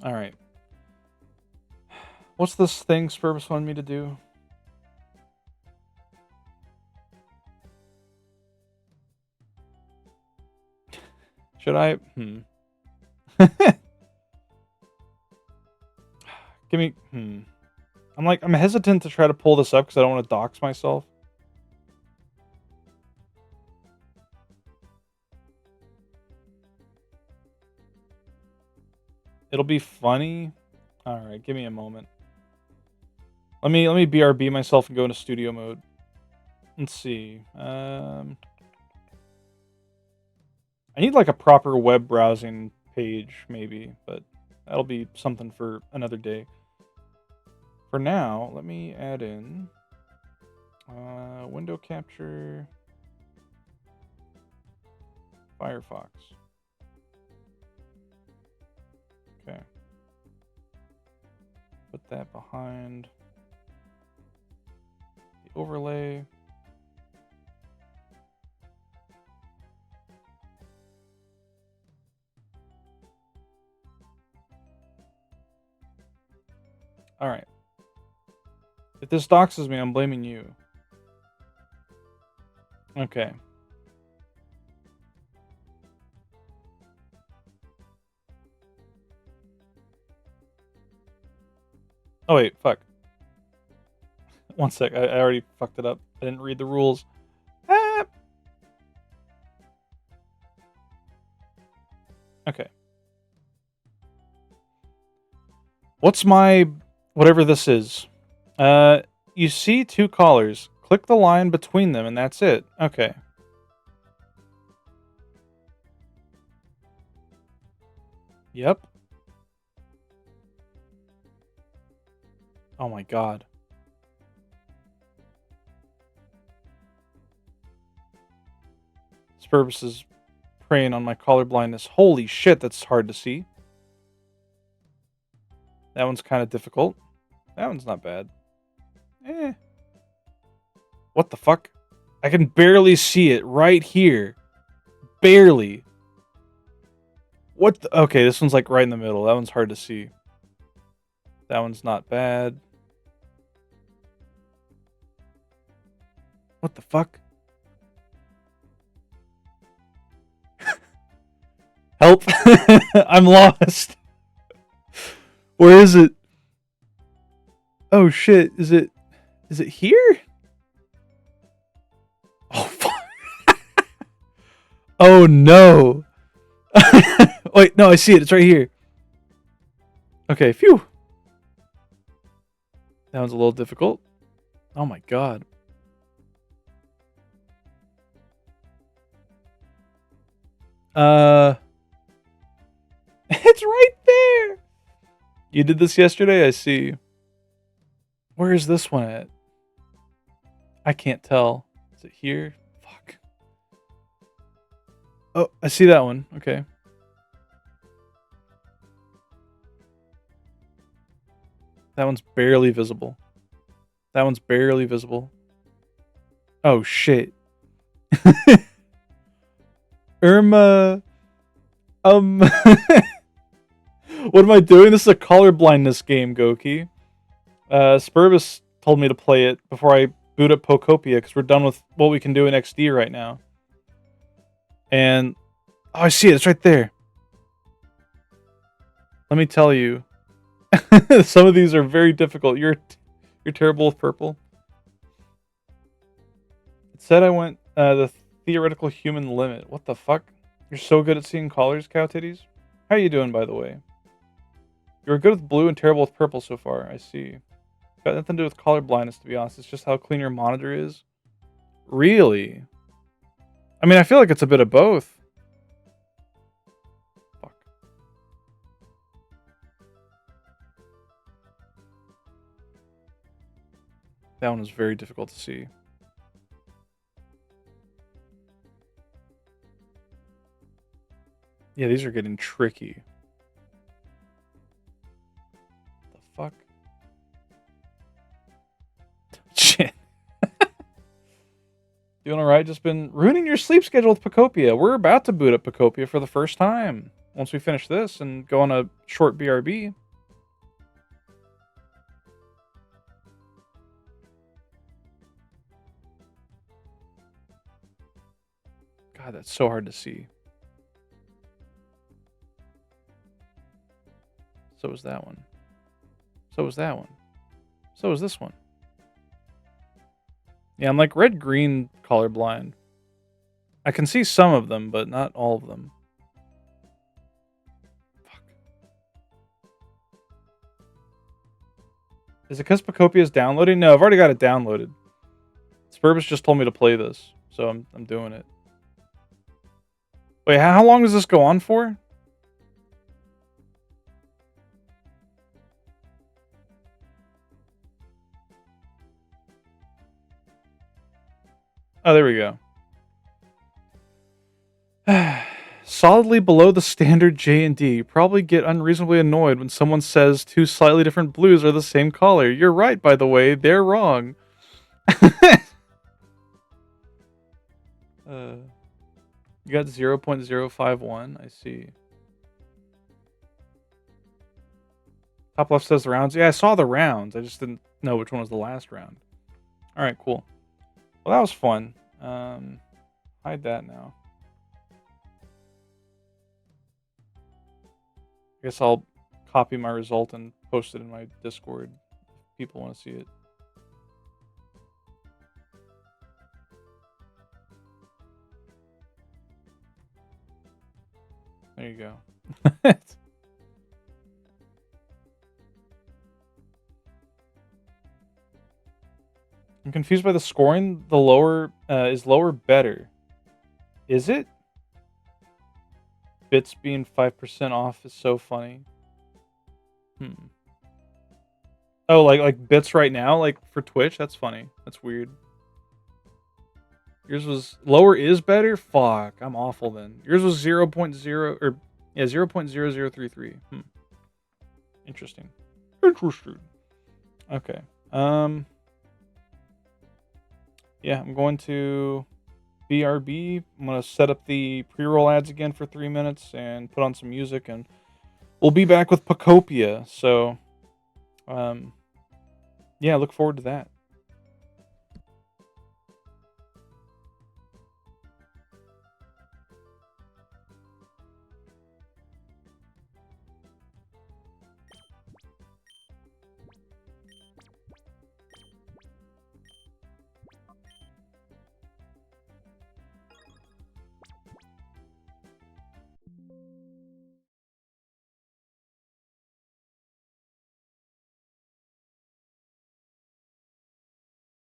Alright. What's this thing Spurbus wanted me to do? Should I? Give me... I'm hesitant to try to pull this up because I don't want to dox myself. It'll be funny. Alright, give me a moment. Let me BRB myself and go into studio mode. Let's see. I need like a proper web browsing page, maybe, but that'll be something for another day. For now, let me add in window capture, Firefox. Okay. Put that behind the overlay. Alright. If this doxes me, I'm blaming you. Okay. Oh wait, fuck. One sec, I already fucked it up. I didn't read the rules. Ah! Okay. What's my... whatever this is? You see two collars. Click the line between them and that's it. Okay. Yep. Oh my god. Spurbus is preying on my color blindness. Holy shit, that's hard to see. That one's kind of difficult. That one's not bad. Eh. What the fuck? I can barely see it right here. Barely. What the... okay, this one's like right in the middle. That one's hard to see. That one's not bad. What the fuck? Help! I'm lost. Where is it? Oh shit, is it here? Oh fuck. Oh no. Wait, no, I see it. It's right here. Okay, phew. That one's a little difficult. Oh my god. It's right there. You did this yesterday? I see. Where is this one at? I can't tell. Is it here? Fuck. Oh, I see that one. Okay. That one's barely visible. That one's barely visible. Oh, shit. Irma... What am I doing? This is a color blindness game, Goki. Spurbus told me to play it before I boot up Pokopia, because we're done with what we can do in XD right now. And oh, I see it. It's right there. Let me tell you, some of these are very difficult. You're terrible with purple. It said I went the theoretical human limit. What the fuck? You're so good at seeing colors, cow titties. How you doing, by the way? You're good with blue and terrible with purple so far. I see. Got nothing to do with color blindness, to be honest. It's just how clean your monitor is. Really? I mean, I feel like it's a bit of both. Fuck. That one was very difficult to see. Yeah, these are getting tricky. The fuck? Shit. Doing alright? Just been ruining your sleep schedule with Pacopia. We're about to boot up Pacopia for the first time. Once we finish this and go on a short BRB. God, that's so hard to see. So is that one. So is that one. So is this one. Yeah, I'm like red-green colorblind. I can see some of them, but not all of them. Fuck. Is it because Pacopia is downloading? No, I've already got it downloaded. Spurbus just told me to play this, so I'm doing it. Wait, how long does this go on for? Oh, there we go. Solidly below the standard J and D. You probably get unreasonably annoyed when someone says two slightly different blues are the same color. You're right, by the way. They're wrong. You got 0.051. I see. Top left says the rounds. Yeah, I saw the rounds. I just didn't know which one was the last round. All right, cool. Well, that was fun. Hide that now. I guess I'll copy my result and post it in my Discord if people want to see it. There you go. I'm confused by the scoring. The lower is lower better. Is it? Bits being 5% off is so funny. Oh, like bits right now, like for Twitch? That's funny. That's weird. Yours was lower is better? Fuck, I'm awful then. Yours was 0.0 or yeah, 0.0033. Interesting. Interesting. Okay. Yeah, I'm going to BRB. I'm going to set up the pre-roll ads again for 3 minutes and put on some music, and we'll be back with Pacopia. So, yeah, look forward to that.